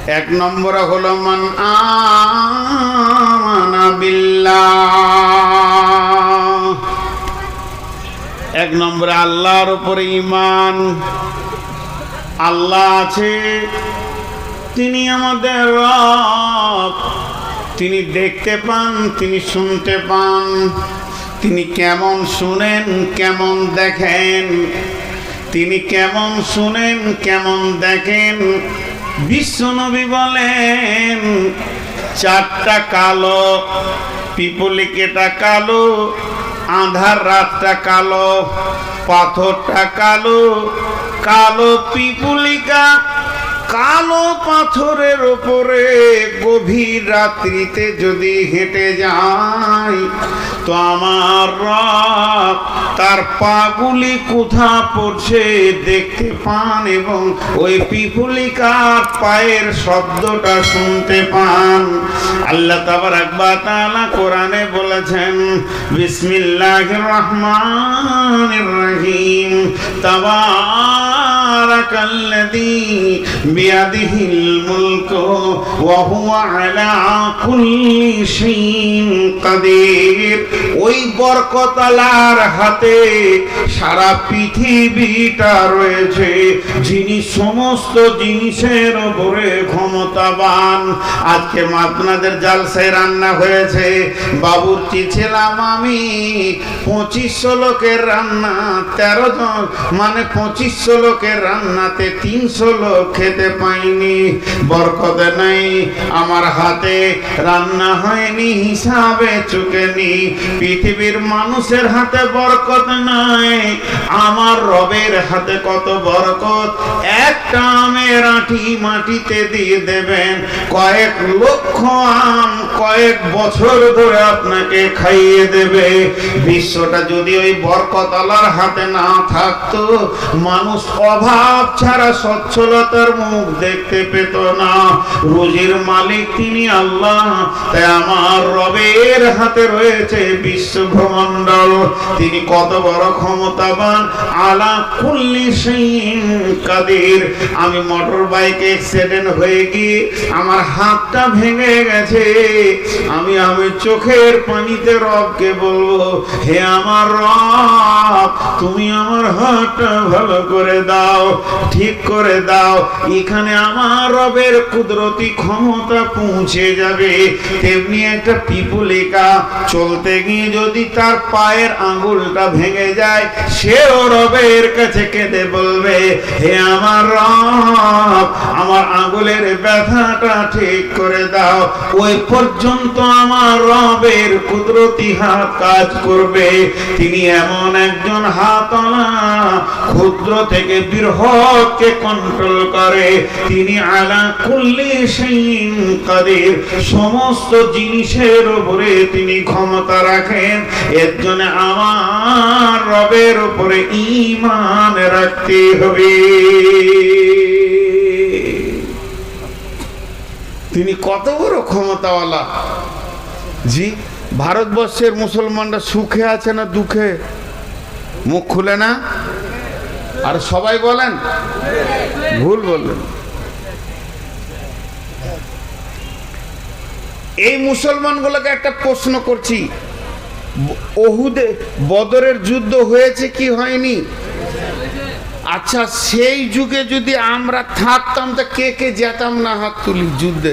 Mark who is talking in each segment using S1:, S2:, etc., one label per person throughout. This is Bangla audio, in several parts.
S1: এক নম্বরে হলো মান আমানা বিল্লাহ, এক নম্বরে আল্লাহর উপরে ঈমান। আল্লাহ আছে, তিনি আমাদের রব, তিনি দেখতে পান, তিনি শুনতে পান। তিনি কেমন শুনেন, কেমন দেখেন, তিনি কেমন শুনেন, কেমন দেখেন। বিশ্বনবী বলেন, চারটা কালো, পিপলিকেটা কালো, আঁধার রাতটা কালো, পাথরটা কালো, কালো পিপুলিকা কালো পাথরের ওপরে গভীর রাত্রিতে যদি হেঁটে যায় তো আমার রব তার পাগুলি কোথা পড়ছে দেখতে পান এবং ওই পিপুলিকার পায়ের শব্দটা শুনতে পান। আল্লাহ তাবারাক ওয়া তাআলা কোরআনে বলেছেন, বিসমিল্লাহির রহমানির রহিম, তাবারাকাল্লাযী বিয়াদিহিল মুলকু ওয়া হুয়া আলা কুল্লি শাইইন কাদির। ওই বরকতওয়ালার হাতে সারা পৃথিবীটা রয়েছে, যিনি সমস্ত জিনিসের উপরে ক্ষমতাবান। আজকে আপনাদের জালসায় রান্না হয়েছে, বাবুর্চি ছিলাম আমি, 2500 লোকের রান্না, 13 জন মানে 2500 লোকের রান্নাতে 300 লোক খেতে পাইনি। বরকত নাই, আমার হাতে রান্না হয়নি, হিসাবে চুকেনি। পৃথিবীর মানুষের হাতে বরকত নাই, আমার রবের হাতে কত বরকত। একটা আমের আঁটি মাটিতে দিয়ে দেবেন, কয়েক লক্ষ আম কয়েক বছর ধরে আপনাকে খাইয়ে দেবে। বিশ্বটা যদি ওই বরকত আল্লাহর হাতে না থাকতো, মানুষ অভাব ছাড়া সচ্ছলতার মুখ দেখতে পেত না। রুজির মালিক তিনি আল্লাহ, তাই আমার রবের হাতে রয়েছে বিশ্ব ব্রহ্মাণ্ডল। তিনি কত বড় ক্ষমতাবান, আলা কুল্লি শাইইন কাদির। আমি মোটর বাইকে অ্যাক্সিডেন্ট হয়ে গিয়ে আমার হাতটা ভেঙে গেছে, আমি চোখের পানিতে রবকে বলবো, হে আমার রব, তুমি আমার হাতটা ভালো করে দাও, ঠিক করে দাও। এখানে আমার রবের কুদরতি ক্ষমতা পৌঁছে যাবে। তেমনি একটা পিপুলিকা চলতে গিয়ে যদি তার পায়ের আঙ্গুলটা ভেঙে যায়, সেও রবের কাছে কেঁদে বলবে, হে আমার রব, আমার আঙ্গুলের ব্যথাটা ঠিক করে দাও। ওই পর্যন্ত আমার রবের কুদরতি হাত কাজ করবে। তিনি এমন একজন হাতওয়ালা, ক্ষুদ্র থেকে বৃহৎকে কন্ট্রোল করে। তিনি আলা কুল্লি শাইইন কাদির, সমস্ত জিনিসের উপরে তিনি ক্ষমতা রাখেন। এর জন্য আমার রবের উপরে ঈমান রাখতে হবে। তিনি কত বড় ক্ষমতাওয়ালা। জি, ভারতবর্ষের মুসলমানরা সুখে আছে না দুঃখে? মুখ খুলে না, আর সবাই বলেন ভুল বললেন। এই মুসলমানগুলোকে একটা প্রশ্ন করছি, ওহুদে বদরের যুদ্ধ হয়েছে কি হয়নি? আচ্ছা, সেই যুগে যদি আমরা থাকতাম তা কে কে যেতাম না? হাত তুলি যুদ্ধে।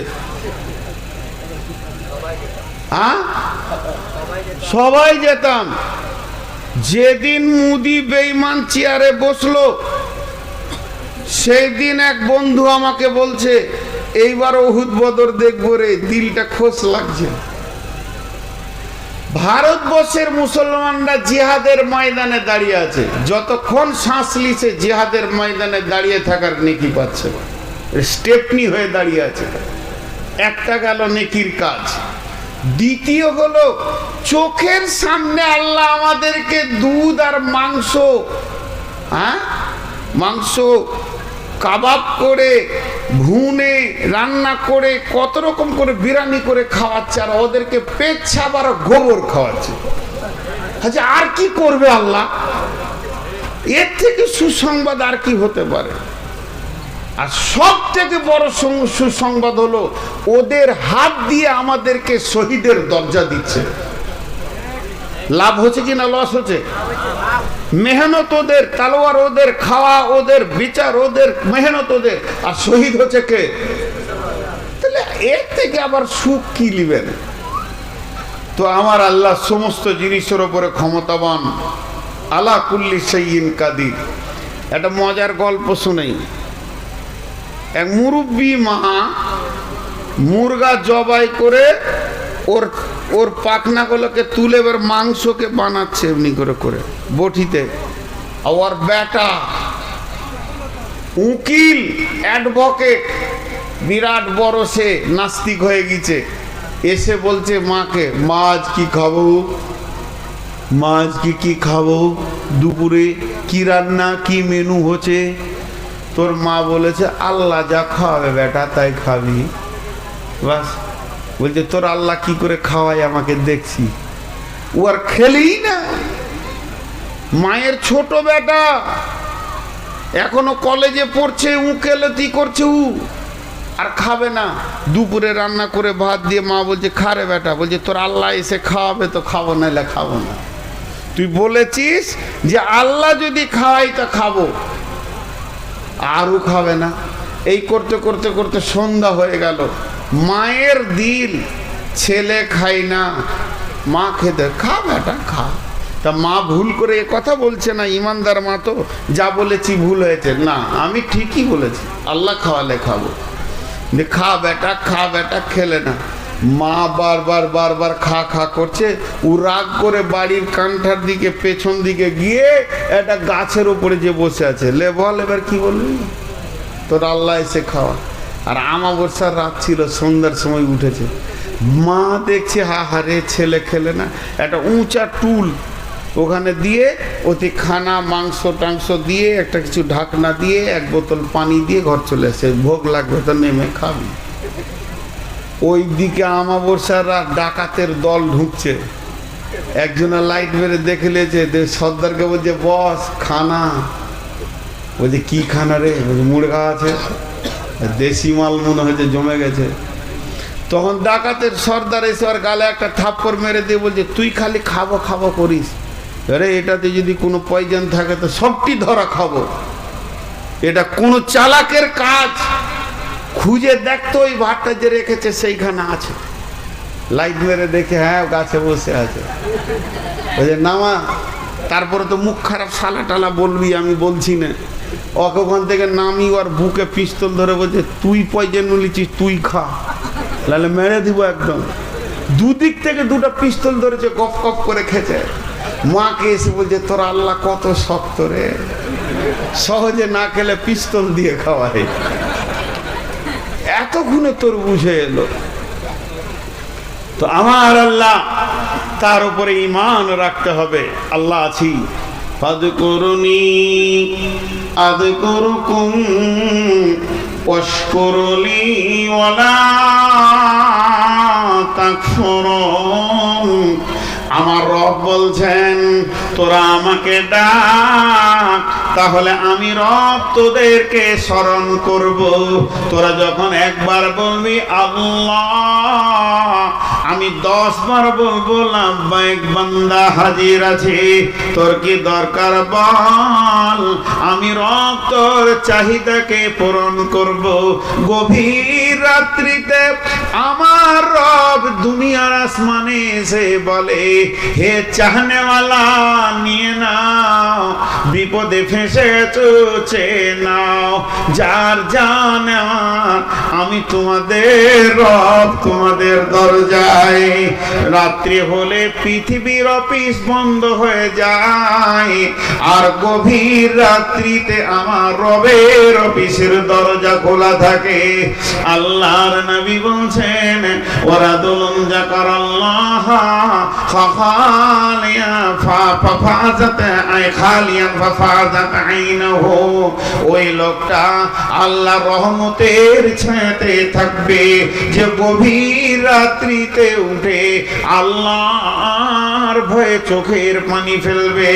S1: হ্যাঁ, সবাই যেতাম। যেদিন মুদি বেঈমান চেয়ারে বসলো, সেই দিন এক বন্ধু আমাকে বলছে, এইবার উহুদ বদর দেখবো রে, দিলটা খোশ লাগছে। ভারতবর্ষের মুসলমানরা জিহাদের ময়দানে দাঁড়িয়ে আছে, যতক্ষণ শ্বাস লিছে জিহাদের ময়দানে দাঁড়িয়ে থাকার নেকি পাচ্ছে, স্টেপনি হয়ে দাঁড়িয়ে আছে। একটা গেল নেকির কাজ। দ্বিতীয় হলো, চোখের সামনে আল্লাহ আমাদেরকে দুধ আর মাংস, মাংস কাবাব করে, ভুনে রান্না করে, কত রকম করে বিরিয়ানি করে খাওয়াচ্ছে, আর ওদেরকে পেচ্ছাপ আর গোবর খাওয়াচ্ছে। আচ্ছা, আর কি করবে আল্লাহ? এর থেকে সুসংবাদ আর কি হতে পারে? আর সব থেকে বড় সুসংবাদ হলো ওদের হাত দিয়ে আমাদেরকে শহীদের দরজা দিচ্ছে। লাভ হচ্ছে কি না লস হচ্ছে? মেহনত ওদের, তালোয়ার ওদের, খাওয়া ওদের, বিচার ওদের, মেহনত ওদের, আর শহীদ হচ্ছে কে? তাহলে এর থেকে আবার সুখ কি নিবেন? তো আমার আল্লাহ সমস্ত জিনিসের উপরে ক্ষমতাবান, আলা কুল্লি শাইইন কাদির। একটা মজার গল্প শুনেই। এক মুরব্বী মা মুরগা জবাই করে ওর পাখনাগুলোকে তুলে এবার মাংসকে বানাচ্ছে এমনি করে করে বটিতে। আর বেটা উকিল, অ্যাডভোকেট, বিরাট বড়, সে নাস্তিক হয়ে গেছে, এসে বলছে মাকে, মা আজ কি খাবো, মা আজকে কি খাবো, দুপুরে কি রান্না, কি মেনু হচ্ছে? তোর মা বলেছে আল্লাহ যা খাওয়াবে বেটা তাই খাবি। বাস। বলছে তোর আল্লাহ কি করে খাওয়াই আমাকে দেখছি। ও আর খেলেই না। মায়ের ছোট বেটা এখনো কলেজে পড়ছে, উকেলতি করছে, আর খাবে না। দুপুরে রান্না করে ভাত দিয়ে মা বলছে খা রে বেটা। বলছে তোর আল্লাহ এসে খাওয়াবে তো খাবো, নাইলে খাবো না। তুই বলেছিস যে আল্লাহ যদি খাওয়াই তা খাবো, আরও খাবে না। এই করতে করতে করতে সন্ধ্যা হয়ে গেল। মায়ের দিল, ছেলে খাই না, মা খেতে, খা বেটা খা। তা মা ভুল করে এ কথা বলছে না, ইমানদার মা তো, যা বলেছি ভুল হয়েছে না, আমি ঠিকই বলেছি, আল্লাহ খাওয়ালে খাবো। খা বেটা খা বেটা, খেলে না। মা বারবার বারবার খা খা করছে। ও রাগ করে বাড়ির কান্ঠার দিকে পেছন দিকে গিয়ে একটা গাছের উপরে যে বসে আছে, লে বল এবার কি বলবি, তোর আল্লাহ এসে খাওয়া। আর আমাবস্যার রাত ছিল, সন্ধ্যার সময় উঠেছে। মা দেখছে হা হারে ছেলে খেলে না, একটা উঁচা টুল ওখানে দিয়ে ওতে খানা মাংস টাংস দিয়ে একটা কিছু ঢাকনা দিয়ে এক বোতল পানি দিয়ে ঘর চলে আসে, ভোগ লাগবে তো নেমে খাবি। ওই দিকে আমাবস্যার রাত, ডাকাতের দল ঢুকছে। একজনের লাইট মেরে দেখে নিয়েছে, সর্দারকে বলছে বস খানা। বলছে কি খানা রে? বলছে মুরগা আছে, দেশি মাল মনে হয়েছে জমে গেছে। তখন ডাকাতের সর্দার এসে আর গালে একটা থাপ্পড় মেরে দিয়ে বলছে তুই খালি খাবো খাবো করিস, আরে এটাতে যদি কোনো পয়জন থাকে তো সবটি ধরা খাবো। এটা কোনো চালাকের কাজ, খুঁজে দেখতো ওই ভাতটা যে রেখেছে সেইখানে আছে। লাইট মেরে দেখে হ্যাঁ গাছে বসে আছে। বলছে নামা, তারপরে তো মুখ খারাপ সালা টালা বলবি, আমি বলছি না। ওকে ওখান থেকে নামি ওর বুকে পিস্তল ধরে বলছে তুই পয়জন নিয়েছিস তুই খা, নাহলে মেরে দিব একদম। দুদিক থেকে দুটো পিস্তল ধরেছে, গপ গপ করে খেছে। মাকে এসে বলছে তোর আল্লাহ কত শক্ত রে, সহজে না খেলে পিস্তল দিয়ে খাওয়ায়। এতক্ষণে তোর বুঝে এলো। তো আমার আল্লাহ, তার উপরে ঈমান রাখতে হবে। আল্লাহ আছি, ফাযকুরুনি আযকুরুকুম ওয়াশকুরুলি ওয়ালা তাকফুরুন। আমার রব বলছেন তোরা আমাকে ডাক, তাহলে আমি রব তোদেরকে স্মরণ করব। তোরা যখন একবার বলবি আল্লাহ, আমি 10 বার বলবো লাব্বাইক বান্দা হাজির আছি, তোর কি দরকার বল, আমি রব তোর চাহিদাকে পূরণ করব। গভীর রাত্রিতে আমার রব দুনিয়ার আসমানে এসে বলে হে চাহনেওয়ালা নিয়ে নাও, বিপদে ফেঁসেছো চেয়ে নাও, যার জান আমি তোমাদের রব, তোমাদের দরজায়। রাত্রি হলে পৃথিবীর অফিস বন্ধ হয়ে যায়, আর গভীর রাত্রিতে আমার রবের অফিসের দরজা খোলা থাকে। আল্লাহর নবী বলছেন ওয়ারাদুলুন যাকারাল্লাহ ফাখালিয়া ফাফাজাত আই খালিয়ান ফাফাজাত আইনাহু। ওই লোকটা আল্লাহর রহমতের ছায়া ঘুমাতে থাকবে, যে গভীর রাত্রিতে উঠে আল্লাহর ভয়ে চোখের পানি ফেলবে।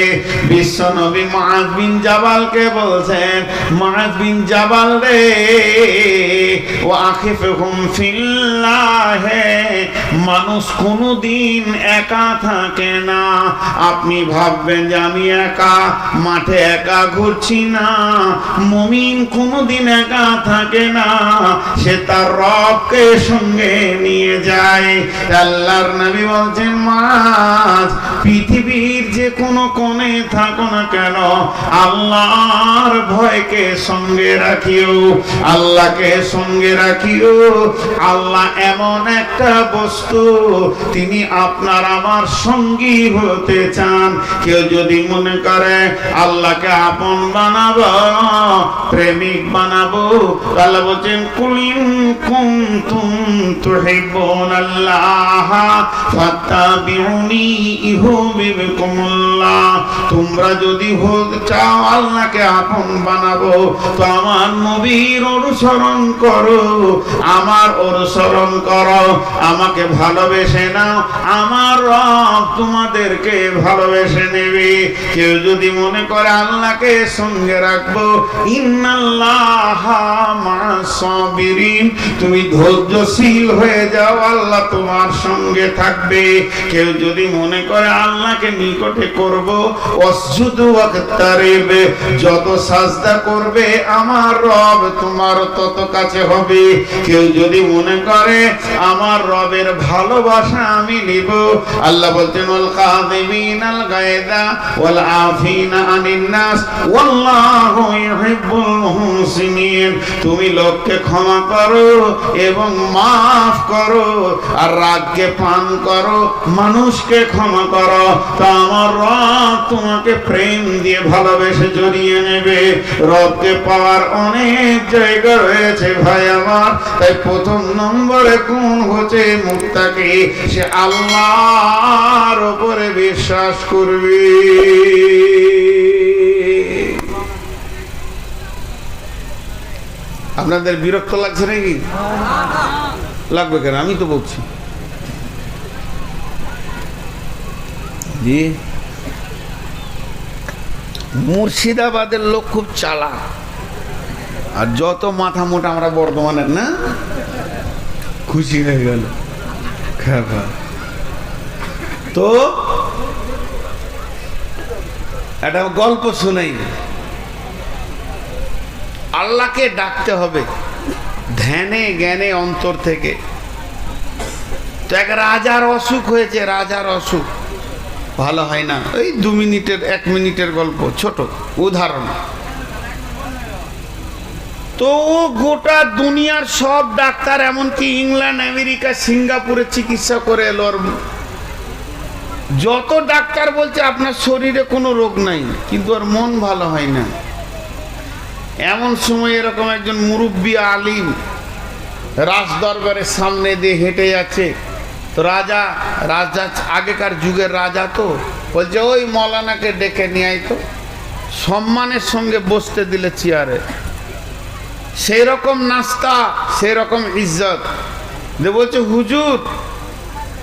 S1: বিশ্বনবী মুআয বিন জাবালকে বলছেন, মুআয বিন জাবাল রে, ওয়াখিফহুম ফিল্লাহ, মানুষ কোনোদিন একা থাকে না। আপনি ভাববেন যে আমি একা মাঠে একা ঘুরছি না, মুমিন কোনোদিন একা থাকে না, সে তার রবকে সঙ্গে নিয়ে যায়। আল্লাহর নবী বলছেন, মুআয পৃথিবীর যে কোনো কোণে থাকো না কেন, আল্লাহর ভয়কে সঙ্গে রাখিও, আল্লাহকে সঙ্গে রাখিও। আল্লাহ এমন একটা বস্তু, তিনি আপনার আমার সঙ্গী হতে চান। কেউ যদি মনে করে আল্লাহকে আপন বানাবো, প্রেমিক বানাবো, আল্লাহ বলছেন, কুল ইন কুনতুম তুহিব্বুনাল্লাহ ফাত্তাবিউনি ইউহিব্বুকুমুল্লাহ। তোমরা যদি চাও আল্লাহকে আপন বানাবো, তো আমার নবীর অনুসরণ করো, আমার অনুসরণ করো, আমাকে ভালোবেসে নাও, আমার রব তোমাদেরকে ভালোবেসে নেবে। কেউ যদি মনে করে আল্লাহকে সঙ্গে রাখবো, ইন্নাল্লাহা মা'আস সাবিরিন, তুমি ধৈর্যশীল হয়ে যাও, আল্লাহ তোমার সঙ্গে থাকবে। কেউ যদি মনে করে আল্লাহকে নিকটে করব, ওয়াসজুদু ওয়াকতারিব, যত সাজদা করবে আমার রব তোমার তত কাছে হবে। কেউ যদি মনে করে আমার রবের ভালোবাসা আমি নিব, আল্লাহ বলতেন, ওয়াল কাযিমিনাল গায়দা ওয়াল আফিনা আনিন নাস ওয়াল্লাহু ইউহিব্বুল মুহসিনিন। তুমি লোককে ক্ষমা করো এবং মাফ করো, আর রাগকে পান করো, মানুষকে ক্ষমা করো, তা আমার রব তোমাকে প্রেম দিয়ে ভালোবেসে জড়িয়ে নেবে। রবকে পাওয়ার অনেক জায়গা রয়েছে ভাই আমার, তাই প্রথম নম্বরে কোন হচ্ছে মুত্তাকি, সে আল্লাহর উপরে বিশ্বাস করবে। আপনাদের বিরক্ত লাগছে নাকি? লাগবে কেন, আমি তো বলছি। জি, মুর্শিদাবাদের লোক খুব চালাক, আর যত মাথা মোটা আমরা বর্ধমানের না, খুশি হয়ে গেল। তো একটা গল্প শুনাই। আল্লাহকে ডাকতে হবে ধ্যানে জ্ঞানে অন্তর থেকে। তো এক রাজার অসুখ হয়েছে, রাজার অসুখ ভালো হয় না। এই 2 মিনিটের 1 মিনিটের গল্প, ছোট উদাহরণ। তো গোটা দুনিয়ার সব ডাক্তার, এমনকি ইংল্যান্ড, আমেরিকা, সিঙ্গাপুরে চিকিৎসা করে এলো, আর যত ডাক্তার বলছে আপনার শরীরে কোনো রোগ নাই, কিন্তু আর মন ভালো হয় না। এমন সময় এরকম একজন মুরব্বী আলিম রাজ দরবারের সামনে দিয়ে হেঁটে যাচ্ছে। তো রাজা আগেকার যুগের রাজা, তো বলছে, ওই মৌলানাকে ডেকে নিয়ে আয় তো। সম্মানের সঙ্গে বসতে দিলে চেয়ারে, সেই রকম নাস্তা, সেই রকম ইজ্জত। বলছে, হুজুর,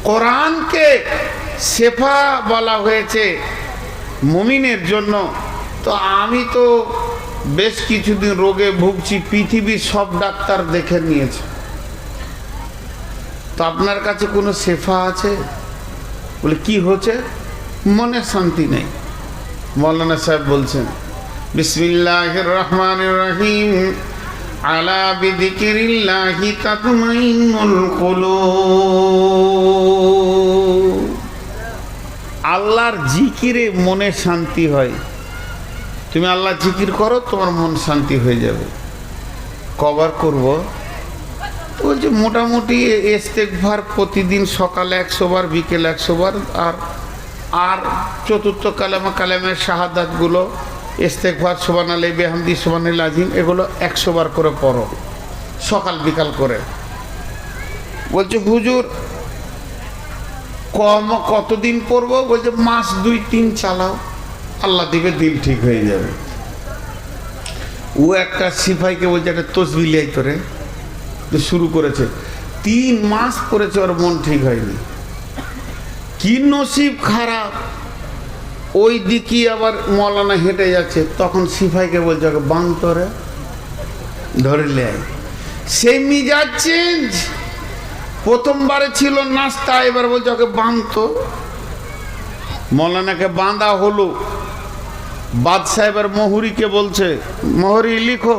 S1: কোরআনকে শেফা বলা হয়েছে মুমিনের জন্য, তো আমি তো বেশ কিছুদিন রোগে ভুগছি, পৃথিবীর সব ডাক্তার দেখে নিয়েছে, তো আপনার কাছে কোনো শেফা আছে? বলে, কি হচ্ছে? মনে শান্তি নেই। মৌলানা সাহেব বলছেন, বিসমিল্লাহির রহমানির রহিম, আলা বিযিকিরিল্লাহি তাতমাইন্নুল কুলুব। আল্লাহর জিকিরে মনে শান্তি হয়। তুমি আল্লাহ জিকির করো, তোমার মন শান্তি হয়ে যাবে। কবার করব? বলছে, মোটামুটি ইস্তেগফার প্রতিদিন সকালে 100 বার, বিকেল 100 বার, আর চতুর্থ কালেমার শাহাদাতগুলো, ইস্তেগফার, সুবহানাল্লাহি বিহামদি, সুবহানাল্লাহিল আযীম, এগুলো 100 বার করে পড়ো সকাল বিকাল করে। বলছে, হুজুর কতদিন পড়বো? বলছে, মাস 2-3 চালাও, আল্লাহ দিবে, দিল ঠিক হয়ে যাবে। ও একটা সিপাহীকে বলছে, একটা তসবিহ লিয়াই তোরে। যে শুরু করেছে, 3 মাস করেছে, ওর মন ঠিক হয়নি। কি নসিব খারাপ, ওই দিকে আবার মৌলানা হেঁটে যাচ্ছে, তখন সিপাহীকে বলছে ওকে বান্তরে ধরে লেয়। সেই মিজাজ চেঞ্জ। প্রথমবারে ছিল নাস্তা, এবার বলছে ওকে বাঁধত। মৌলানাকে বাঁধা হলো। বাদশাহ এবার মোহরিকে বলছে, মোহরি লিখো,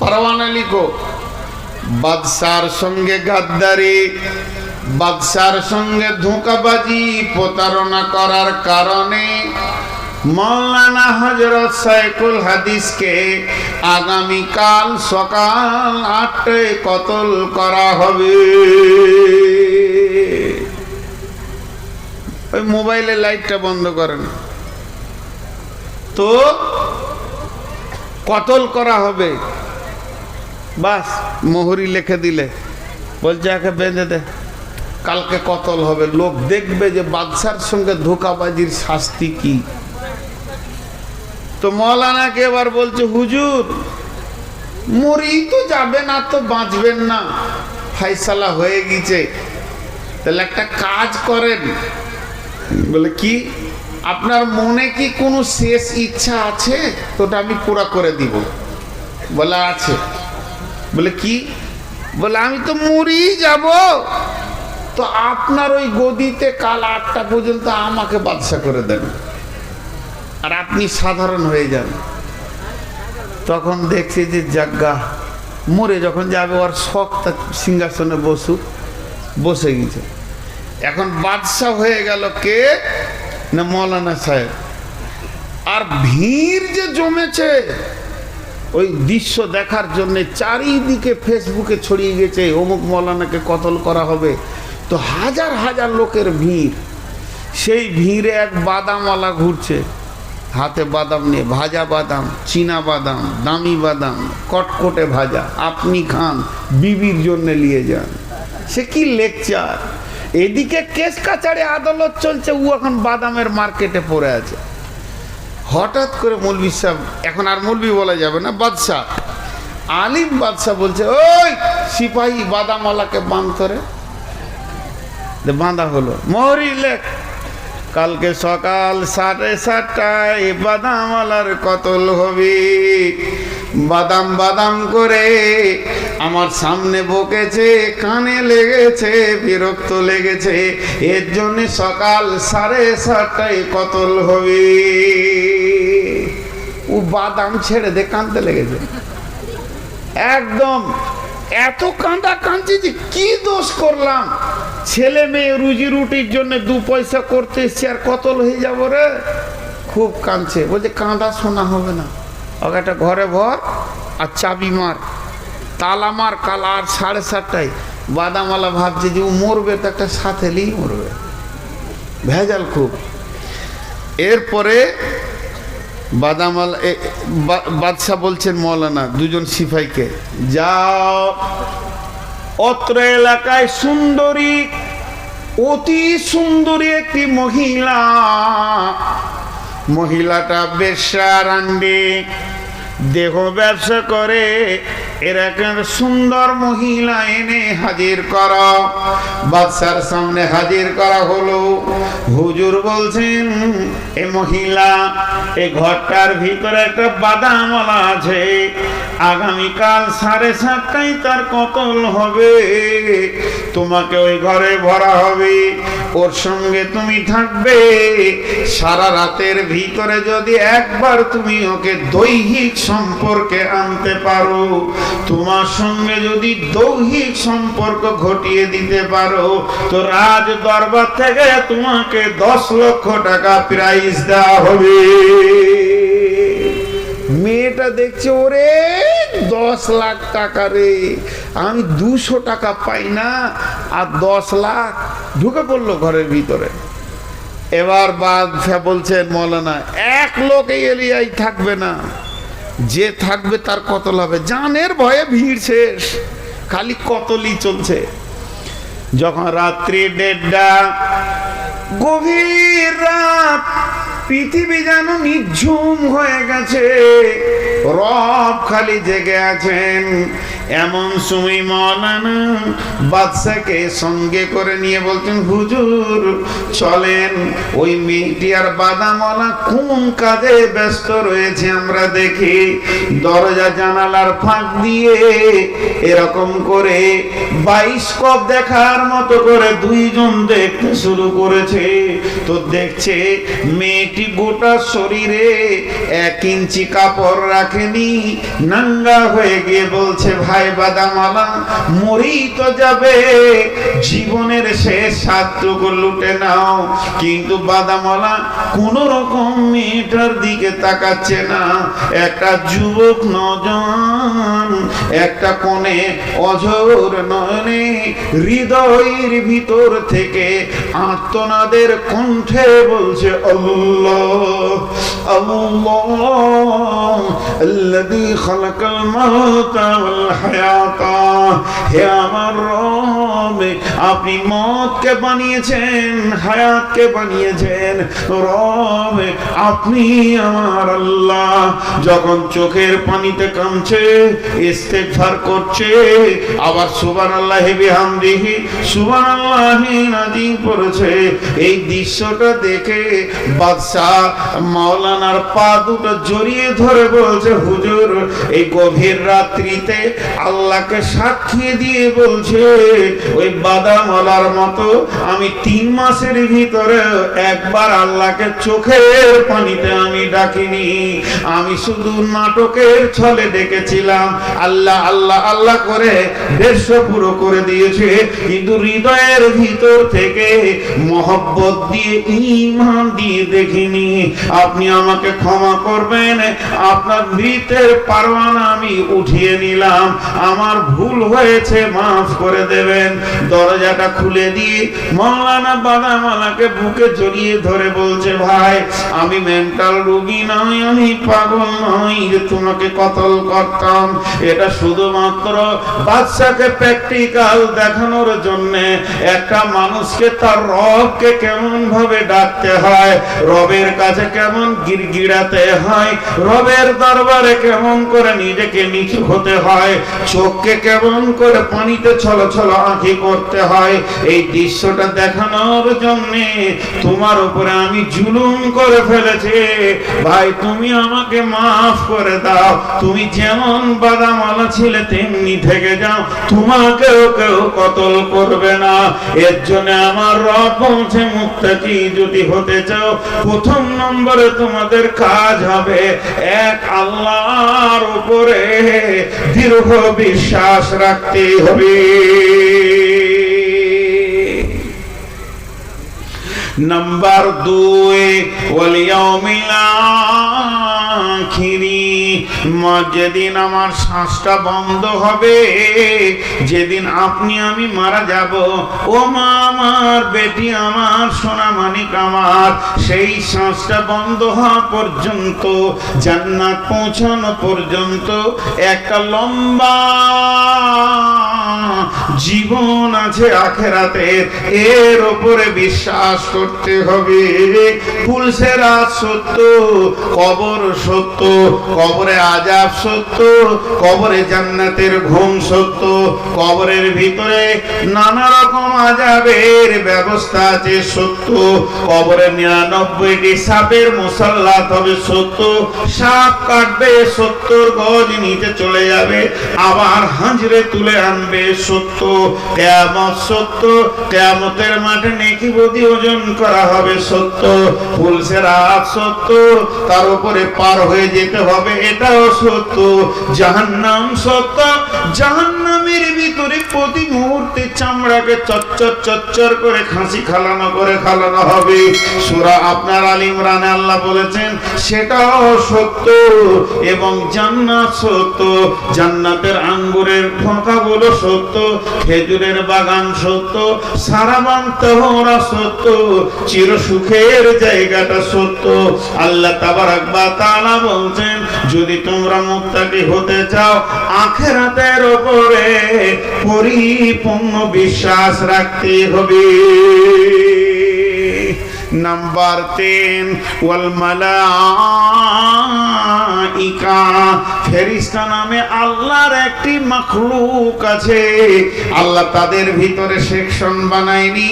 S1: পরওয়ানা লিখো। বাদশার সঙ্গে গাদ্দারি, বাদশার সঙ্গে ধোঁকাবাজি, প্রতারণা করার কারণে মৌলানা হযরত শাইখুল হাদিসকে আগামীকাল সকাল 8টায় কতল করা হবে। ওই মোবাইলের লাইটটা বন্ধ করেন তো, কতল করা হবে। বাস মোহরি লিখে দিলে, বলছে একে বেঁধে দে, কালকে কতল হবে। লোক দেখবে যে বাদশার সঙ্গে ধোঁকাবাজির শাস্তি কি। তো মৌলানাকে এবার বলছে, হুজুর মরি তো যাবেন, আর তো বাঁচবেন না, ফাইসালা হয়ে গেছে, তাহলে একটা কাজ করেন। বলে কি? আপনার মনে কি কোনো শেষ ইচ্ছা আছে? তো ওটা আমি পুরা করে দিব। বলে আছে। বলে কি? বলে আমি তো মরি যাব, তো আপনার ওই গদিতে কাল 8টা পর্যন্ত আমাকে বাদশা করে দেন, আর আপনি সাধারণ হয়ে যান। তখন দেখছি যে জাগ্গা মরে যখন যাবে, ওর শখ সিংহাসনে বসে গেছে। এখন বাদশা হয়ে গেল কে? না মৌলানা সাহেব। আর ভিড় যে জমেছে ওই দৃশ্য দেখার জন্য, চারিদিকে ফেসবুকে ছড়িয়ে গেছে অমুক মৌলানাকে কতল করা হবে। তো হাজার হাজার লোকের ভিড়। সেই ভিড়ে এক বাদামওয়ালা ঘুরছে, হাতে বাদাম নিয়ে, ভাজা বাদাম, চীনা বাদাম, দামি বাদাম, কটকটে ভাজা, আপনি খান, বিবির জন্য নিয়ে যান। সে কি লেকচার! এদিকে কেস কাছাড়ে আদালত চলছে, ও এখন বাদামের মার্কেটে পড়ে আছে। হঠাৎ করে মৌলভী সাহেব, এখন আর মৌলভী বলা যাবে না, বাদশাহ, আলিম বাদশাহ বলছে, ওই সিপাহী বাদামওয়ালাকে বাঁধতরে। বাঁধা হলো। মোহরি লেখ, কালকে সকাল 7:30টায় বাদামওয়ালার কতল হবে। বাদাম বাদাম করে আমার সামনে বকেছে, কানে লেগেছে, বিরক্ত লেগেছে, এর জন্য সকাল 7:30টায় কতল হবে। ও বাদাম ছেড়ে দে, কাঁদতে লেগেছে একদম। এত কাঁদা কাঁদছে যে কি দোষ করলাম, ছেলে মেয়ে রুজি রুটির জন্য 2 পয়সা করতে এসছে, আর কতল হয়ে যাবো রে। খুব কাঁদছে। বলছে কাঁদা শোনা হবে না, ওকে একটা ঘরে ভর আর চাবি মার, তালা মার, কাল আর 7:30টায়। বাদামওয়ালা ভাবছে যে ও মরবে তো একটা সাথেলেই মরবে, ভেজাল খুব। এরপরে বাদামওয়ালা বাদশাহ বলছেন মৌলানা দুজন সিপাহীকে, যাও অত্র এলাকায় সুন্দরী, অতি সুন্দরী একটি মহিলা, মহিলাটা বেশ্যা রান্ডি, দেহ ব্যবসা করে, এরকম সুন্দর মহিলা এনে হাজির করা। বাদশার সামনে হাজির করা হলো। হুজুর বলছেন, এ মহিলা, এই ঘরটার ভিতরে একটা বাদামওয়ালা আছে, আগামীকাল 7:30টায় তার কতল হবে। তোমাকে ওই ঘরে ভরা হবে, ওর সঙ্গে তুমি থাকবে। সারা রাতের ভিতরে যদি একবার তুমি ওকে দৈহিক সম্পর্কে আনতে পারো, তোমার সঙ্গে যদি দৈহিক সম্পর্ক ঘটিয়ে দিতে পারো, তো রাজ দরবার থেকে তোমাকে 10 লক্ষ টাকা প্রাইজ দেওয়া হবে। মেয়েটা দেখছে, ওরে 10 লাখ টাকা রে, আমি 200 টাকা পাই না, আর 10 লাখ। ঢুকে পড়লো ঘরের ভিতরে। এবার বাদশাহ বলছেন, মৌলানা, এক লোক এই এরিয়ায় থাকবে না, যে থাকবে তার কতল হবে। জানের ভয়ে ভিড় শেষ, খালি কতলই চলছে। যখন রাত্রি 1:30, গভীর রাত, পৃথিবী যেন নিঝুম হয়ে গেছে, রব খালি জেগে আছেন। এমন সময় মাওলানা বাদশাকে সঙ্গে করে নিয়ে বলছেন, হুজুর চলেন ওই মেয়েটি আর বাদামওয়ালা কোন কাজে ব্যস্ত রয়েছে আমরা দেখি। দরজা জানালার ফাঁক দিয়ে এরকম করে বাইস্কোপ দেখার মতো করে দুইজন দেখতে শুরু করেছে। তো দেখছে মেয়েটি গোটা শরীরে 1 ইঞ্চি কাপড় রাখেনি, নাঙ্গা হয়ে গিয়ে বলছে, ভাই বাদামওয়ালা মরেই তো যাবে, জীবনের শেষ স্বাদটুকু লুটে নাও। কিন্তু বাদামওয়ালা কোন রকম মেয়েটার দিকে তাকাচ্ছে না। একটা যুবক নওজোয়ান একটা কোণে অঝোর নয়নে হৃদয়ের ভিতর থেকে আর্তনাদের কণ্ঠে বলছে, আল্লাহ আল্লাহ আল্লাযী খালাকাল মাউতা ওয়াল হায়াতা। হে আমার রব, আপনি মওতকে বানিয়েছেন, হায়াতকে বানিয়েছেন। রব আপনি আমার আল্লাহ। যখন চোখের পানিতে কাঁদছে, ইস্তেগফার করছে, আবার সুবহানাল্লাহি বিহামদিহি সুবহানাল্লাহি নাযিম পড়ছে। এই দৃশ্যটা দেখে বাদশা মাওলানার পা দুটো জড়িয়ে ধরে বলছে, হুজুর এই গভীর রাত্রিতে আল্লাহকে সাক্ষী দিয়ে বলছে, ওই বাদামওয়ালার মতো আমি 3 মাসের ভিতরে একবার আল্লাহকে চোখের পানিতে আমি ডাকিনি। আমি শুধু নাটকের ছলে ডেকেছিলাম। আল্লাহ আল্লাহ আল্লাহ করে 150 পুরো করে দিয়েছে, কিন্তু হৃদয়ের ভিতর থেকে মহব্বত দিয়ে ঈমান দিয়ে দেখিনি। আপনি আমাকে ক্ষমা করবেন, আপনার মৃতের পরোয়ানা আমি উঠিয়ে নিলাম, আমার ভুল হয়েছে, মাফ করে দেবেন। দরজাটা খুলে দিয়ে মাওলানা বাদামওয়ালাকে বুকে জড়িয়ে ধরে বলছে, ভাই আমি মেন্টাল রোগী নই, আমি পাগল নই যে তোমাকে কতল করতাম। এটা শুধুমাত্র বাদশাকে প্র্যাকটিক্যাল দেখানোর জন্য, একটা মানুষকে তার রবকে কেমন ভাবে ডাকতে হয়, রবের কাছে কেমন গিড়গিড়াতে হয়, রবের দরবারে কেমন করে নিজেকে নিচু হতে হয়, চোখকে কেমন করে পানিতে ছলছল আঁখি করতে হয়, এই দৃশ্যটা দেখানোর জন্য তোমার উপরে আমি জুলুম করে ফেলেছি। ভাই তুমি আমাকে মাফ করে দাও, তুমি যেমন বাদামওয়ালা ছিলে তেমনি থেকে যাও, তোমাকেও কেউ কতল করবে না। এর জন্য আমার রব বলছে, মুত্তাকি যদি হতে চাও, প্রথম নম্বরে তোমাদের কাজ হবে এক আল্লাহর উপরে দৃঢ় বিশ্বাস রাখতে হবে। নাম্বার 2, ওয়াল ইয়াউমিল আখিরি। যেদিন আমার শ্বাসটা বন্ধ হবে, যেদিন আপনি আমি মারা যাব, ও মা আমার, বেটি আমার, সোনা মানিক আমার, সেই শ্বাসটা বন্ধ হওয়া পর্যন্ত, জান্নাত পৌঁছানো পর্যন্ত একটা লম্বা জীবন আছে আখিরাতের, এর উপরে বিশ্বাস করতে হবে। ফুলসেরাত সত্য, কবর সত্য, কবরে আযাব সত্য, কবরে জান্নাতের ঘুম সত্য, কবরের ভিতরে নানা রকম আযাবের ব্যবস্থা আছে সত্য, কবরে 99টি সাপের মুসাল্লাত হবে সত্য, সাপ কাটবে 70 গজ নিচে চলে যাবে, আবার হাঁজরে তুলে আনবে সত্য, কিয়ামত সত্য, কিয়ামতের মাঠে নেকি বদি ওজন করা হবে সত্য, ফুলসেরাত সত্য, তার উপরে পার হয়ে যেতে হবে এটাও সত্য, জাহান্নাম সত্য, জাহান্নামের ভিতরে প্রতি মুহূর্তে চামড়াকে চচ্চর চচ্চর করে খাসি খালানো হবে। সূরা আপনার আল ইমরানে আল্লাহ বলেছেন সেটাও সত্য। এবং জান্নাত সত্য, জান্নাতের আঙ্গুরের ফোঁটাগুলো সত্য, খেজুরের বাগান সত্য, সারাবান তোহরা সত্য, চির সুখের জায়গাটা সত্য। আল্লাহ তাবারাক ওয়া তাআলা বলছেন, যদি তোমরা মুত্তাকি হতে চাও, আখিরাতের উপরে পরিপূর্ণ বিশ্বাস রাখতে হবে। নাম্বার 3 ওয়াল মালাইকা, ফেরেশতা নামে আল্লাহর একটি মাখলুক আছে। আল্লাহ তাদের ভিতরে সেকশন বানায়নি,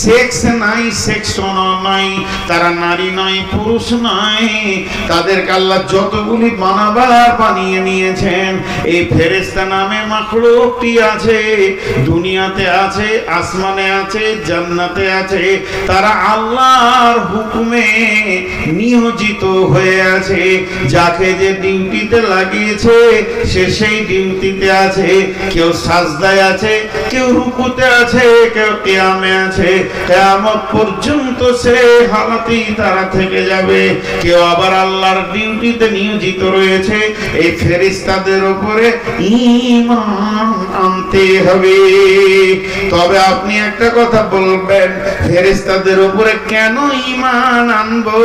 S1: সেক্স নাই, সেকশনও নাই, তারা নারী নয়, পুরুষ নয়, তাদেরকে আল্লাহ যতগুলি বানাবার বানিয়ে নিয়েছেন। এই ফেরেশতা নামে মাখলুকটি আছে, দুনিয়াতে আছে, আসমানে আছে, জান্নাতে আছে। তারা আল্লাহর হুকুমে নিয়োজিত হয়ে আছে। যাকে যে ডিউটিতে লাগিয়েছে সে সেই ডিউটিতে আছে। কেউ সাজদায় আছে, কেউ রুকুতে আছে, কেউ কিয়ামে আছে। কিয়ামত পর্যন্ত সে হালাতেই তারা থেকে যাবে। কেউ আবার আল্লাহর ডিউটিতে নিয়োজিত রয়েছে। এই ফেরেশতাদের উপরে ঈমান আনতে হবে। তবে আপনি একটা কথা বলবেন, ফেরেশতাদের উপরে কেন ঈমান আনবো?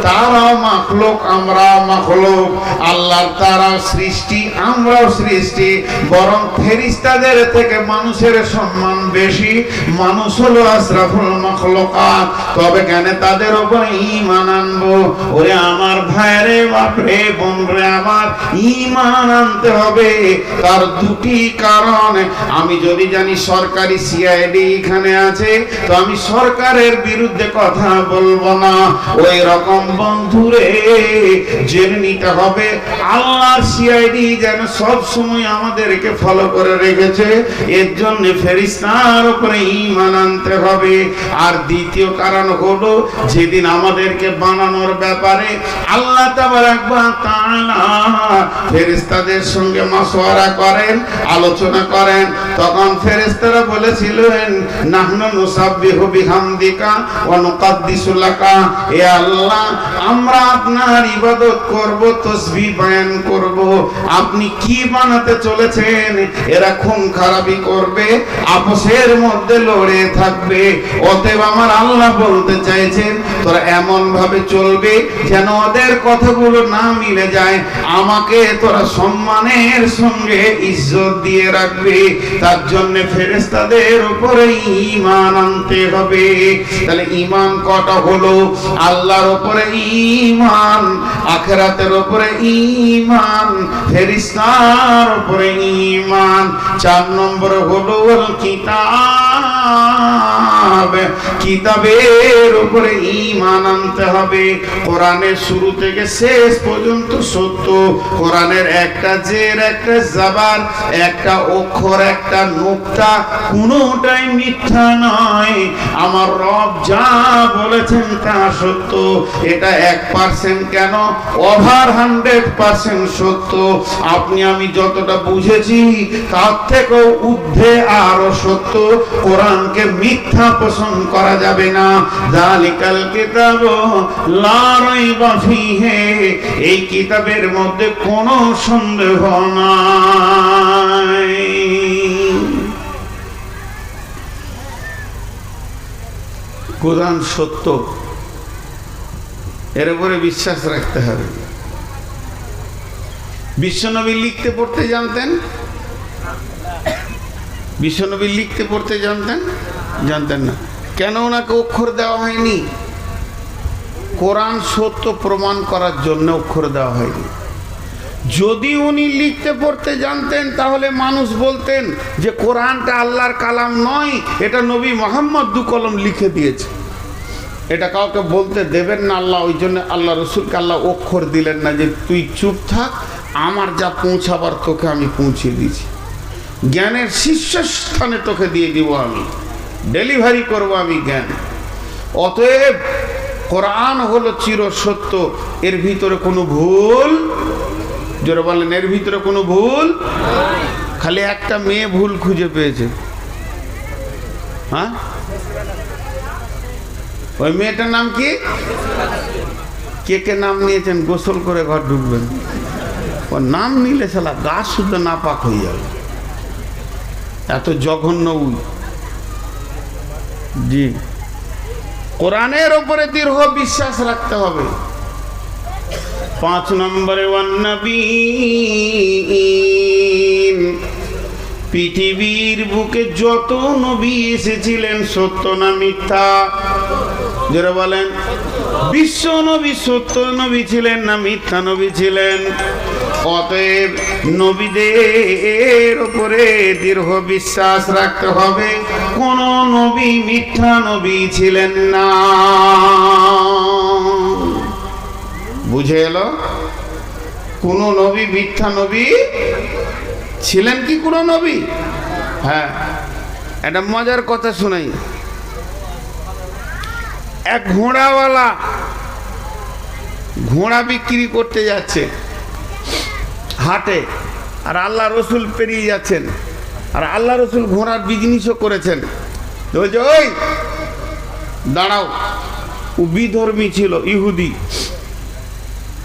S1: তারাও মাখলুক, আমরাও মাখলুক। আল্লাহর তারাও সৃষ্টি, আমরাও সৃষ্টি। বরং ফেরেশতাদের থেকে মানুষের সম্মান বেশি। মানুষ হলো আশরাফুল মাখলুকাত। তবে কেন তাদের উপরে ঈমান আনবো? ওরে আমার ভাইরে, বাপরে, বোনরে আমার, ঈমান আনতে হবে। তার দুটি কারণ। আমি যদি জানি সরকারি সিআইডি এখানে আছে, তো আমি সরকারের বিরুদ্ধে কথা বলবো না। ওই রকম বন্ধুরে জেনে নিতে হবে আল্লাহর সিআইডি যেন সব সময় আমাদেরকে ফলো করে রেখেছে। এর জন্য ফেরেশতার উপরে ঈমান আনতে হবে। আর দ্বিতীয় কারণ হলো, যেদিন আমাদেরকে বানানোর ব্যাপারে আল্লাহ তাবারাক ওয়া তাআলা ফেরেশতাদের সঙ্গে মাশওয়ারা করেন, আলোচনা করেন, তখন ফেরেশতারা বলেছিলেন, নাহনু নুসাব্বিহু বিহামদিকা ওয়া নুকাদ্দিসু লাকা। হে আল্লাহ, আমরা আপনার ইবাদত করব, তাসবিহ বয়ান করব। আপনি কি বানাতে চলেছেন? এরা খুন খারাপি করবে, আপসের মধ্যে লড়ে থাকবে। অতএব আমার আল্লাহ বলতে চাইছেন, তোরা এমন ভাবে চলবে যেন ওদের কথাগুলো না মিলে যায়। আমাকে তোরা সম্মানের সঙ্গে ইজ্জত দিয়ে রাখবে। তার জন্য ফেরেশতাদের উপরে ঈমান আনতে হবে। তাহলে ঈমান কটা হলো? আল্লাহর উপরে ঈমান, আখিরাতের উপরে ঈমান, ফেরেশতার উপরে ঈমান। 4 নম্বর হলো কিতাব, কিতাবের উপরে ঈমান আনতে হবে। কোরআনের শুরু থেকে শেষ পর্যন্ত সত্য। কোরআনের একটা জের, একটা জাবার, একটা অক্ষর, একটা নুকতা, কোনোটাই মিথ্যা নয়। আমার রব যা বলেছেন তা সত্য। এটা 1% কেন, ওভার 100% সত্য। আপনি আমি যতটা বুঝেছি তার থেকেও ঊর্ধ্বে আরো সত্য। কোরআনকে মিথ্যা পোষণ করা যাবে না। যালিকাল কিতাব লা রাইবা ফীহি, এই কিতাবের মধ্যে কোনো সন্দেহ নাই। কোরআন সত্য, এর উপরে বিশ্বাস রাখতে হবে। বিশ্বনবী লিখতে পড়তে জানতেন? বিশ্বনবী লিখতে পড়তে জানতেন? জানতেন না। কেন ওনাকে অক্ষর দেওয়া হয়নি? কোরআন সত্য প্রমাণ করার জন্য অক্ষর দেওয়া হয়নি। যদি উনি লিখতে পড়তে জানতেন তাহলে মানুষ বলতেন যে কোরআনটা আল্লাহর কালাম নয়, এটা নবী মুহাম্মদ 2 কলম লিখে দিয়েছে। এটা কাউকে বলতে দেবেন না আল্লাহ। ওই জন্য আল্লাহ রসুলকে আল্লাহ অক্ষর দিলেন না, যে তুই চুপ থাক, আমার যা পৌঁছাবার তোকে আমি পৌঁছে দিয়েছি। জ্ঞানের শীর্ষস্থানে তোকে দিয়ে দিব, আমি ডেলিভারি করব আমি জ্ঞান। অতএব কোরআন হলো চির সত্য, এর ভিতরে কোনো ভুল, জোরে বলেন, এর ভিতরে কোনো ভুল। খালি একটা মেয়ে ভুল খুঁজে পেয়েছে। হ্যাঁ, ওই মেয়েটার নাম কি? কে কে নাম নিয়েছেন? গোসল করে ঘর ঢুকবেন। ওর নাম নিলে শালা গা শুদ্ধ না পাক হয়ে যাবে, এত জঘন্য। জি, কোরআনের উপরে দৃঢ় বিশ্বাস রাখতে হবে। 5 নম্বরে ওয়ান্নবীন, পৃথিবীর বুকে যত নবী এসেছিলেন সত্য না মিথ্যা? যারা বলেন বিশ্ব নবী সত্য নবী ছিলেন না মিথ্যা নবী ছিলেন? অতএব নবীদের উপরে দৃঢ় বিশ্বাস রাখতে হবে, কোন নবী মিথ্যা নবী ছিলেন না। বুঝে এলো? কোন নবী মিথ্যা নবী ছিলেন কি কোন নবী? হ্যাঁ, একটা মজার কথা শোনাই। এক ঘোড়াওয়ালা ঘোড়া বিক্রি করতে যাচ্ছে হাটে, আর আল্লাহ রসুল পেরিয়ে যাচ্ছেন, আর আল্লাহ রসুল ঘোড়ার বিজনেসও করেছেন। তো বলছে, ওই দাঁড়াও, ও বিধর্মী ছিল, ইহুদি।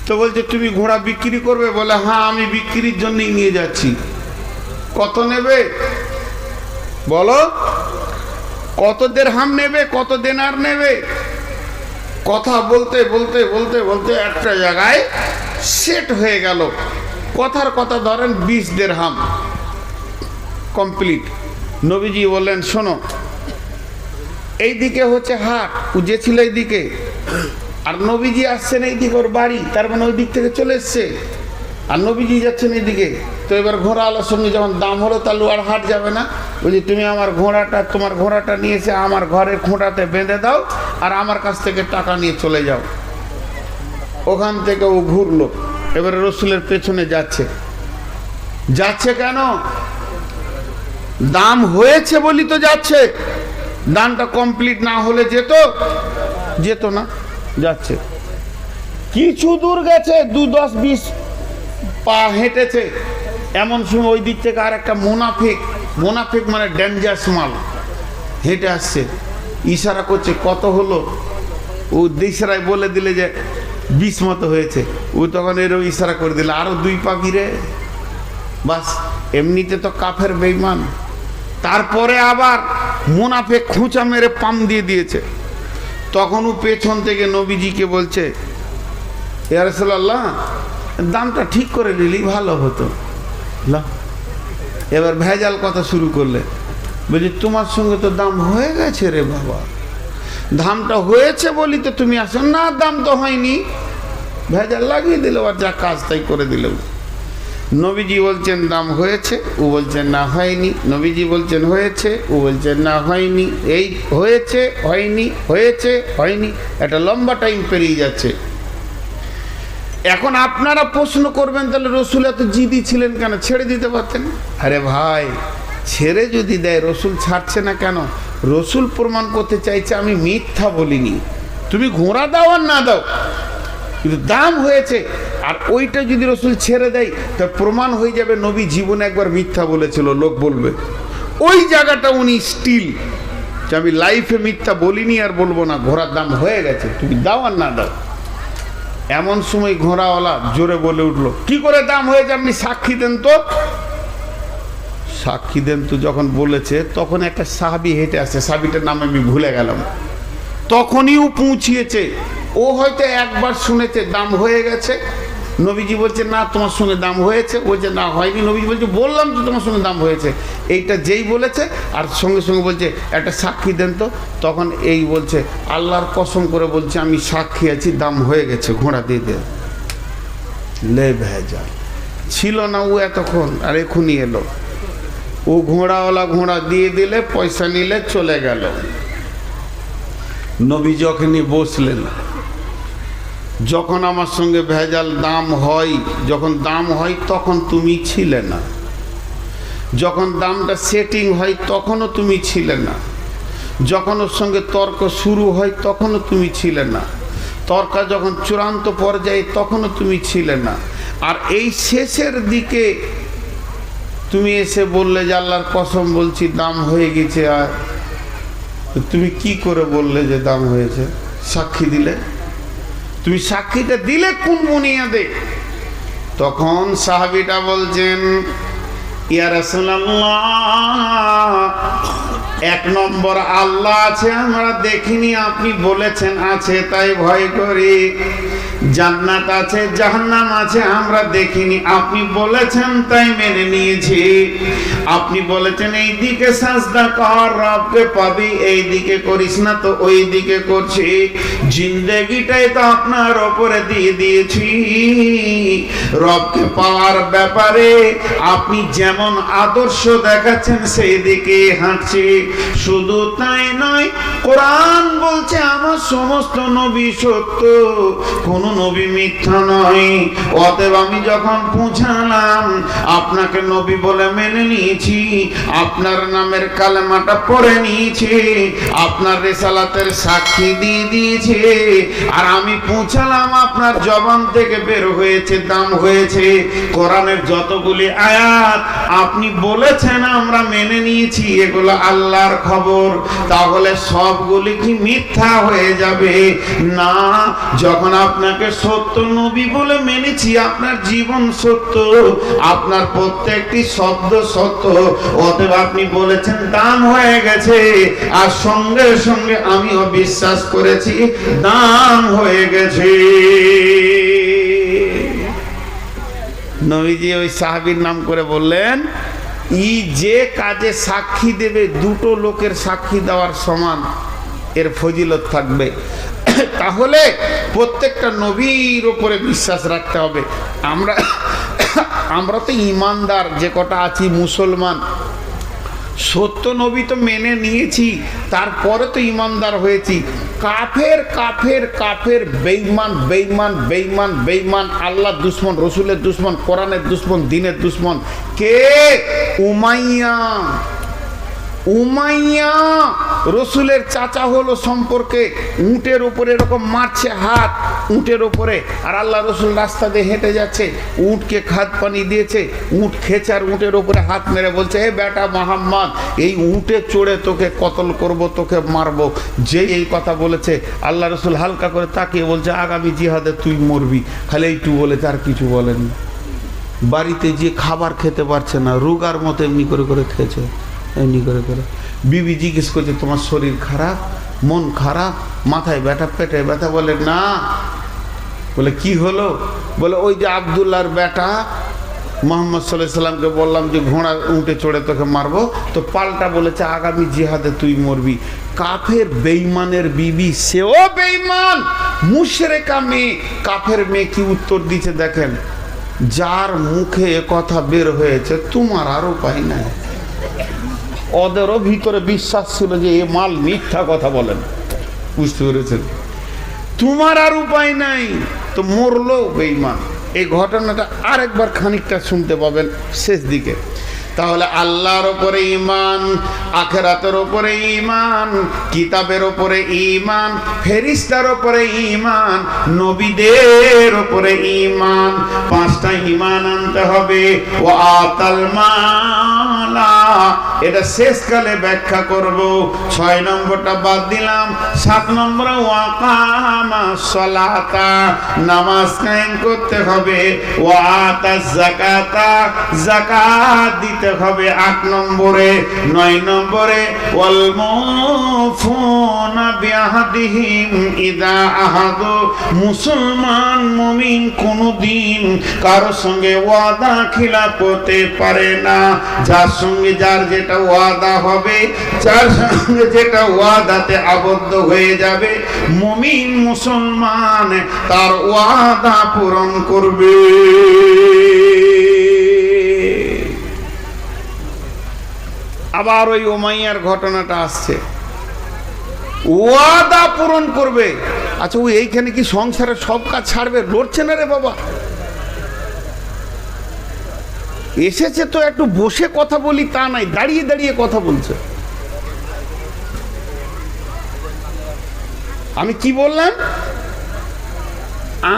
S1: তো বলছে, তুমি ঘোড়া বিক্রি করবে? বলে, হ্যাঁ, আমি বিক্রির জন্যই নিয়ে যাচ্ছি। কত নেবে বলো? কত দিরহাম নেবে, কত দেনার নেবে? কথা বলতে বলতে বলতে বলতে একটা জায়গায় সেট হয়ে গেল। কথার কথা ধরেন 20 দিরহাম কমপ্লিট। নবীজি বললেন, শোনো, এইদিকে হচ্ছে হাট, ও যে ছিল এইদিকে, আর নবীজি আসছেন এইদিকে, ওর বাড়ি, তার মানে ওই দিক থেকে চলে এসছে, আর নবীজি যাচ্ছেন এইদিকে। তো এবার ঘোড়াওয়ালার সঙ্গে যখন দাম হলো, তাহলে আর হাট যাবে না। বলছি, তুমি আমার ঘোড়াটা, তোমার ঘোড়াটা নিয়ে এসে আমার ঘরের খুঁটাতে বেঁধে দাও, আর আমার কাছ থেকে টাকা নিয়ে চলে যাও। ওখান থেকে ও ঘুরলো, এবারে রসুলের পেছনে যাচ্ছে। যাচ্ছে কেন? দাম হয়েছে বলি তো যাচ্ছে। দামটা কমপ্লিট না হলে যেত না, যাচ্ছে। কিছু দূর গেছে, 2, 10, 20 পা হেঁটেছে। এমন সময় ওই দিক থেকে আর একটা মুনাফিক মানে ডেঞ্জারাস মাল হেঁটে আসছে। ইশারা করছে, কত হলো? ও দিশারায় বলে দিলে যে 20 মতো হয়েছে। ও তখন এরও ইশারা করে দিলে, আরো 2 পা গিরে। বাস, এমনিতে তো কাফের বেঈমান। তারপরে আবার মুনাফিক খুঁচা মেরে পাম দিয়ে দিয়েছে। তখন ও পেছন থেকে নবীজিকে বলছে, ইয়া রাসূলুল্লাহ, দামটা ঠিক করে নিলি ভালো হতো। এবার ভেজাল কথা শুরু করলে। বলছি, তোমার সঙ্গে তো দাম হয়ে গেছে রে বাবা, দামটা হয়েছে বলি তো তুমি আসো না, দাম তো হয়নি। ভেজাল লাগিয়ে দিল, আর যা কাজ তাই করে দিল। নবীজি বলছেন দাম হয়েছে, ও বলছেন না হয়নি। নবীজি বলছেন হয়েছে, ও বলছেন না হয়নি। এই হয়েছে হয়নি, হয়েছে হয়নি, একটা লম্বা টাইম পেরিয়ে যাচ্ছে। এখন আপনারা প্রশ্ন করবেন, তাহলে রসুল এত জিদি ছিলেন কেন? ছেড়ে দিতে পারতেন। আরে ভাই, ছেড়ে যদি দেয়, রসুল ছাড়ছে না কেন? রসুল প্রমাণ করতে চাইছে আমি মিথ্যা বলিনি। তুমি ঘোড়া দাও আর না দাও, কিন্তু দাম হয়েছে। আর ওইটা যদি রসুল ছেড়ে দেয়, তার প্রমাণ হয়ে যাবে নবী জীবনে একবার মিথ্যা বলেছিল, লোক বলবে। ওই জায়গাটা উনি স্টিল যে আমি লাইফে মিথ্যা বলিনি আর বলবো না, ঘোড়ার দাম হয়ে গেছে, তুমি দাও আর না দাও। এমন সময় ঘোড়াওয়ালা জোরে বলে উঠলো, কি করে দাম হয়েছে আপনি সাক্ষী দেন তো। সাক্ষী দেন তো যখন বলেছে, তখন একটা সাহাবী হেঁটে আসছে, সাহাবীটার নাম আমি ভুলে গেলাম। তখনই ও পৌঁছিয়েছে। ও হয়তো একবার শুনেছে দাম হয়ে গেছে। নবীজি বলছে, না তোমার সঙ্গে দাম হয়েছে। বলছে, না হয়নি। নবীজি বলছে, বললাম তো তোমার সঙ্গে দাম হয়েছে। এইটা যেই বলেছে, আর সঙ্গে সঙ্গে বলছে, একটা সাক্ষী দেন তো। তখন এই বলছে, আল্লাহর কসম করে বলছে, আমি সাক্ষী আছি, দাম হয়ে গেছে, ঘোড়া দিয়ে দে। লে ভেজাল ছিল না ও এতক্ষণ, আর এখনই এলো। ও ঘোড়াওয়ালা ঘোড়া দিয়ে দিলে, পয়সা নিলে, চলে গেল। নবী যখনই বসলেন, যখন আমার সঙ্গে ভেজাল দাম হয়, যখন দাম হয় তখন তুমি ছিলে না, যখন দামটা সেটিং হয় তখনও তুমি ছিলে না, যখন ওর সঙ্গে তর্ক শুরু হয় তখনও তুমি ছিলে না, তর্ক যখন চূড়ান্ত পর্যায়ে তখনও তুমি ছিলে না। আর এই শেষের দিকে তুমি এসে বললে যে আল্লাহর কসম বলছি দাম হয়ে গেছে। আর তুমি কি করে বললে যে দাম হয়েছে? সাক্ষী দিলে। তুমি সাক্ষীটা দিলে কোন বুনিয়াদে? তখন সাহাবীটা বলছেন, ইয়া রাসূলুল্লাহ, 1 নম্বর আল্লাহ আছে, আমরা দেখিনি, আপনি বলেছেন আছে, তাই ভয় করি। জান্নাত আছে, জাহান্নাম আছে, আমরা দেখিনি। আপনি বলেছেন তাই মেনে নিয়েছি। আপনি বলেছেন এই দিকে সাজদা কর, রবকে পাবি, এই দিকে করিস না তো ওই দিকে করছি। জিন্দেগিটাই তো আপনার ওপরে দিয়ে দিয়েছি। রবকে পাওয়ার ব্যাপারে আপনি যেমন আদর্শ দেখাচ্ছেন সেই দিকে হাঁটছি। শুধু তাই নয়, কোরআন বলছে আমার সমস্ত নবী সত্য, কোন নবী মিথ্যা নয়। অতএব আমি যখন পৌঁছালাম, আপনাকে নবী বলে মেনে নিয়েছি, আপনার নামের কালেমাটা পড়ে নিয়েছি, আপনার রিসালাতের সাক্ষী দিয়ে দিয়েছে। আর আমি পৌঁছালাম, আপনার জবান থেকে বের হয়েছে, দাম হয়েছে কোরআনের যতগুলি আয়াত আপনি বলেছেন আমরা মেনে নিয়েছি, এগুলো আল্লাহর খবর। তাহলে সবগুলি কি মিথ্যা হয়ে যাবে? না, যখন আপনাকে সত্য নবী বলে মেনেছি, আপনার জীবন সত্য, আপনার প্রত্যেকটি শব্দ সত্য। অতএব আপনি বলেছেন দান হয়ে গেছে, আর সঙ্গে সঙ্গে আমিও বিশ্বাস করেছি দান হয়ে গেছে। নবীজি ওই সাহাবীর নাম করে বললেন, যে কাজে সাক্ষী দেবে দুটো লোকের সাক্ষী দেওয়ার সমান এর ফজিলত থাকবে। তাহলে প্রত্যেকটা নবীর উপরে বিশ্বাস রাখতে হবে। আমরা তো ইমানদার যে কটা আছি মুসলমান, সত্য নবী তো মেনে নিয়েছি, তারপরে তো ইমানদার হয়েছি। কাফের কাফের কাফের, বেঈমান বেঈমান বেঈমান বেঈমান, আল্লাহ দুশ্মন, রসুলের দুশ্মন, কোরআনের দুশ্মন, দ্বীনের দুশ্মন। কে? উমাইয়া। উমাইয়া রসুলের চাচা হলো সম্পর্কে। উটের উপরে এরকম মারছে হাত, উটের উপরে, আর আল্লাহ রসুল রাস্তা দিয়ে হেঁটে যাচ্ছে, উটকে খাদ পানি দিয়েছে, উট খেছে, আর উটের উপরে হাত মেরে বলছে, হে বেটা মোহাম্মদ, এই উটে চড়ে তোকে কতল করব, তোকে মারবো। যে এই কথা বলেছে, আল্লাহ রসুল হালকা করে তাকিয়ে বলছে, আগামী জিহাদে তুই মরবি। খালি এইটু বলেছে, আর কিছু বলেনি। বাড়িতে যে খাবার খেতে পারছে না, রোগার মতো এমনি করে করে খেয়েছে, এমনি করে করে। বিবি জিজ্ঞেস করছে, তোমার শরীর খারাপ, মন খারাপ, মাথায় ব্যথা, পেটে ব্যথা? বলে না। বলে কি হলো? বলে ওই যে আব্দুল্লাহর বেটা মোহাম্মদ সাল্লাল্লাহু আলাইহি সাল্লামকে বললাম যে ঘোড়া উঠে চড়ে তোকে মারবো, তো পাল্টা বলেছে আগামী জিহাদে তুই মরবি। কাফের বেঈমানের বিবি, সেও বেঈমান, মুশরিকা মেয়ে। কাফের মেয়ে কি উত্তর দিচ্ছে দেখেন, যার মুখে কথা বের হয়েছে তোমার আর উপায় নাই। ওদেরও ভিতরে বিশ্বাস ছিল যে এ মাল মিথ্যা কথা বলেন, বুঝতে পেরেছেন? তোমার আর উপায় নাই, তো মরলো বেঈমান। এই ঘটনাটা আরেকবার খানিকটা শুনতে পাবেন শেষ দিকে। তাহলে আল্লাহর উপরে ঈমান, আখিরাতের উপরে ঈমান, কিতাবের উপরে ঈমান, ফেরেশতার উপরে ঈমান, নবীদের উপরে ঈমান, পাঁচটা ঈমান আনতে হবে। ওয়া আতাল মালা, এটা শেষকালে ব্যাখ্যা করব। 6 নম্বরটা বাদ দিলাম। 7 নম্বরে ওয়াকামা সালাতা, নামাজ কায়েম করতে হবে। ওয়া আতা যাকাতা, যাকাত দিতে হবে 8 নম্বরে। 9 নম্বরে ওয়াল মুফুনা বিআহদিহিম ইযা আহাদু, মুসলমান মুমিন কোনদিন কারো সঙ্গে ওয়াদা খিলাফ করতে পারে না। যার সঙ্গে যার যেটা ওয়াদা হবে, যার সঙ্গে যেটা ওয়াদাতে আবদ্ধ হয়ে যাবে, মুমিন মুসলমান তার ওয়াদা পূরণ করবে। আবার ওই উমাইয়ার ঘটনাটা আসছে, ওয়াদা পূরণ করবে। আচ্ছা, ওই এইখানে কি সংসারের সব কাজ ছাড়বে? লড়ছে না রে বাবা, এসেছে তো একটু বসে কথা বলি তা নাই, দাঁড়িয়ে দাঁড়িয়ে কথা বলছে। আমি কি বললাম?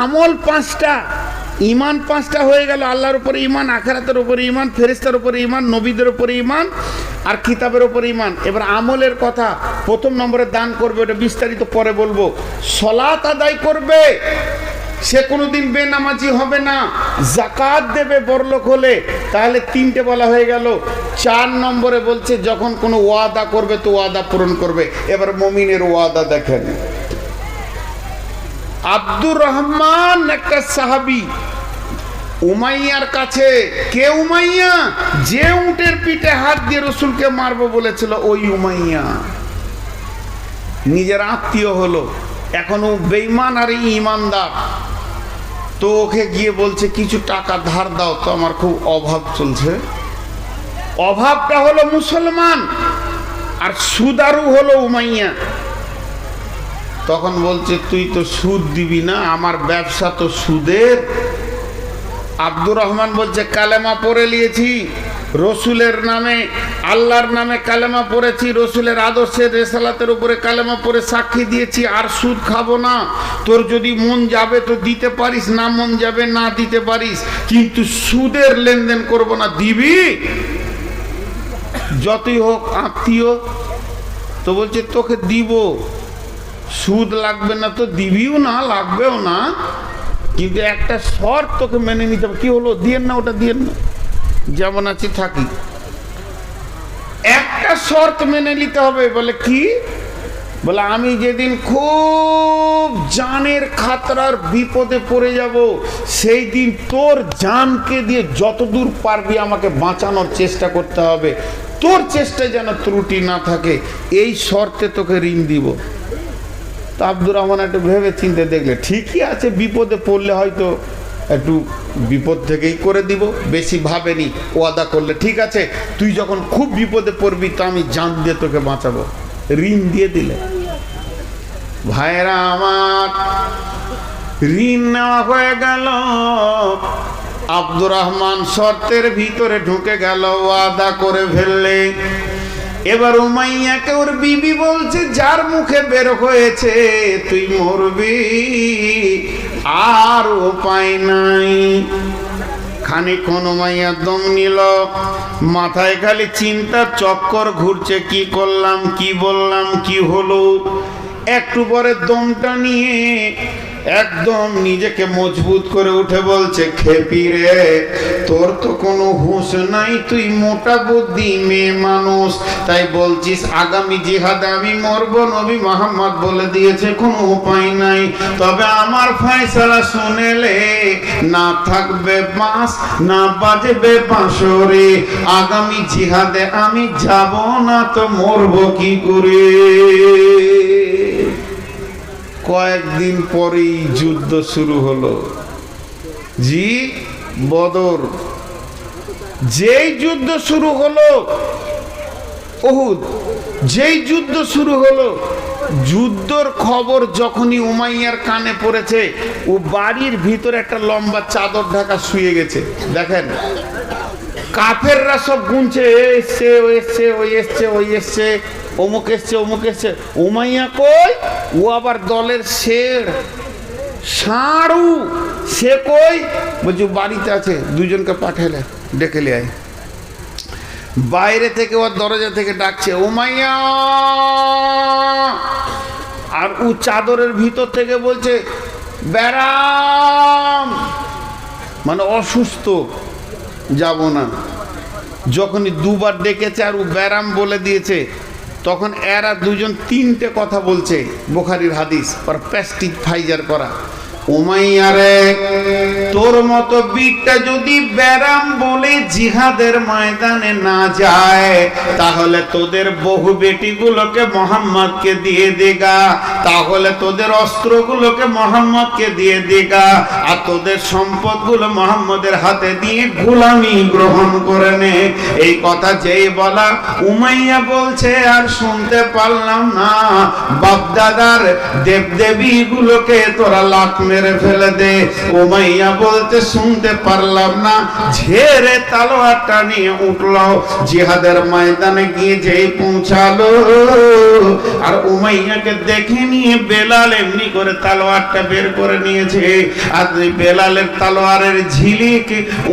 S1: আমল 5টা, ঈমান 5টা হয়ে গেল। আল্লাহর উপরে ঈমান, আখিরাতের উপরে ঈমান, ফেরেশতার উপরে ঈমান, নবীদের উপরে ঈমান, আর কিতাবের উপরে ঈমান। এবার আমলের কথা, 1 নম্বরে দান করবে, ওটা বিস্তারিত পরে বলবো। সালাত আদায় করবে, সে কোনোদিন বেনামাজি হবে না। যাকাত দেবে বড়লোক হলে, তাহলে 3টে বলা হয়ে গেল। 4 নম্বরে বলছে যখন কোনো ওয়াদা করবে তো ওয়াদা পূরণ করবে। এবার মুমিনের ওয়াদা দেখেন, আব্দুর রহমান একটা সাহাবী উমাইয়ার কাছে। কে উমাইয়া? যে উটের পিঠে হাত দিয়ে রসুলকে মারবো বলেছিল ওই উমাইয়া। নিজের আত্মীয় হলো, এখনো বেঈমান আর ইমানদার। তো ওকে গিয়ে বলছে কিছু টাকা ধার দাও তো, আমার খুব অভাব চলছে। অভাবটা হলো মুসলমান আর সুদারু হলো উমাইয়া। তখন বলছে তুই তো সুদ দিবি না, আমার ব্যবসা তো সুদের। আব্দুর রহমান বলছে কালেমা পড়ে নিয়েছি, রসুলের নামে আল্লাহর নামে কালেমা পড়েছি, রসুলের আদর্শের রেসালাতের উপরে কালেমা পড়ে সাক্ষী দিয়েছি, আর সুদ খাবো না। তোর যদি মন যাবে তো দিতে পারিস, না মন যাবে না দিতে পারিস, কিন্তু সুদের লেনদেন করব না। দিবি? যতই হোক আত্মীয়। তো বলছে তোকে দিব, সুদ লাগবে না তো দিবিও না, লাগবেও না, কিন্তু একটা শর্ত তোকে মেনে নিতে হবে। কি হলো? দিয়েন না, ওটা দিয়েন না, যেমন আছি থাকি। একটা শর্ত মেনে নিতে হবে। বলে কি? বলে আমি যেদিন খুব জানের খাতরার বিপদে পড়ে যাব, সেই দিন তোর জানকে দিয়ে যতদূর পারবি আমাকে বাঁচানোর চেষ্টা করতে হবে, তোর চেষ্টায় যেন ত্রুটি না থাকে, এই শর্তে তোকে ঋণ দিব। তো আব্দুর রহমান একটু ভেবে চিন্তে দেখলে ঠিকই আছে, বিপদে পড়লে হয়তো একটু বিপদ থেকেই করে দিব, বেশি ভাবেনি। ওয়াদা করলে ঠিক আছে, তুই যখন খুব বিপদে পড়বি তো আমি জান দিয়ে তোকে বাঁচাবো, ঋণ দিয়ে দিলে। ভাইরা আমার, ঋণ নেওয়া হয়ে গেল। আব্দুর রহমান শর্তের ভিতরে ঢুকে গেল, ওয়াদা করে ফেললে। এবার উমাইয়াকে ওর বিবি বলছে যার মুখে বের হয়েছে তুই মরবি, আর উপায় নাই। খানিকক্ষণ উমাইয়া দম নিল, মাথায় খালি চিন্তার চক্কর ঘুরছে, কি করলাম, কি বললাম, কি হলো। একটু পরে দমটা নিয়ে একদম নিজেকে মজবুত করে উঠে বলছে খেপি রে, তোর তো কোনো হুঁশ নাই, তুই মোটা বুদ্ধি মেয়ে মানুষ, তাই বলছিস আগামী জিহাদে আমি মরবো। নবী মুহাম্মদ বলে দিয়েছে কোনো উপায় নাই, তবে আমার ফয়সালা শুনেলে না থাকবে বাঁশ না বাজবে বাঁশরে, আগামী জিহাদে আমি যাব না তো মরবো কি করে। কয়েকদিন পরেই যুদ্ধ শুরু হলো। জি, বদর। যেই যুদ্ধ শুরু হলো, উহুদ, যেই যুদ্ধ শুরু হলো, যুদ্ধর খবর যখনই উমাইয়ার কানে পড়েছে, ও বাড়ির ভিতরে একটা লম্বা চাদর ঢাকা শুয়ে গেছে। দেখেন কাফেররা সব গুনছে, এসছে ও এসছে, ওই এসছে, ওই এসছে, অমুক এসছে, অমুক এসছে। উমাইয়া কই? ও আবার দলের শের, ষাঁড়ু। সে কই? বলছি বাড়িতে আছে, দুজনকে পাঠালে, ডেকে নিয়ে আয়। বাইরে থেকে ওর দরজা থেকে ডাকছে উমাইয়া, আর ও চাদরের ভিতর থেকে বলছে ব্যারাম, মানে অসুস্থ, যাব না। যখনই দুবার ডেকেছে আর ও ব্যারাম বলে দিয়েছে, তখন এরা দুজন তিনটে কথা বলছে, বুখারীর হাদিস, আর প্যাস্টিক ফাইজার করা। উমাইয়া রে, তোর মতো বীরটা যদি ব্যারাম বলে জিহাদের ময়দানে না যায়, তাহলে তোদের বহু বেটিগুলোকে মোহাম্মদকে দিয়ে দেগা, তাহলে তোদের অস্ত্রগুলোকে মোহাম্মদকে দিয়ে দেগা, আর তোদের সম্পদগুলো মোহাম্মদের হাতে দিয়ে গোলামি গ্রহণ করে নে। এই কথা যেই বলা, উমাইয়া বলছে আর শুনতে পারলাম না, বাপদাদার দেবদেবী গুলোকে তোরা লাখ মেরে ফেলে দে। উমাইয়া বলতে শুনতে পারলাম না, ঝেড়ে তলোয়ারটা নিয়ে উঠলো, জিহাদের ময়দানে গিয়ে যেই পৌঁছালো, আর উমাইয়াকে দেখে নিয়ে বেলাল এমনি করে তলোয়ারটা বের করে নিয়েছে, আর বেলালের তলোয়ারের ঝিলিক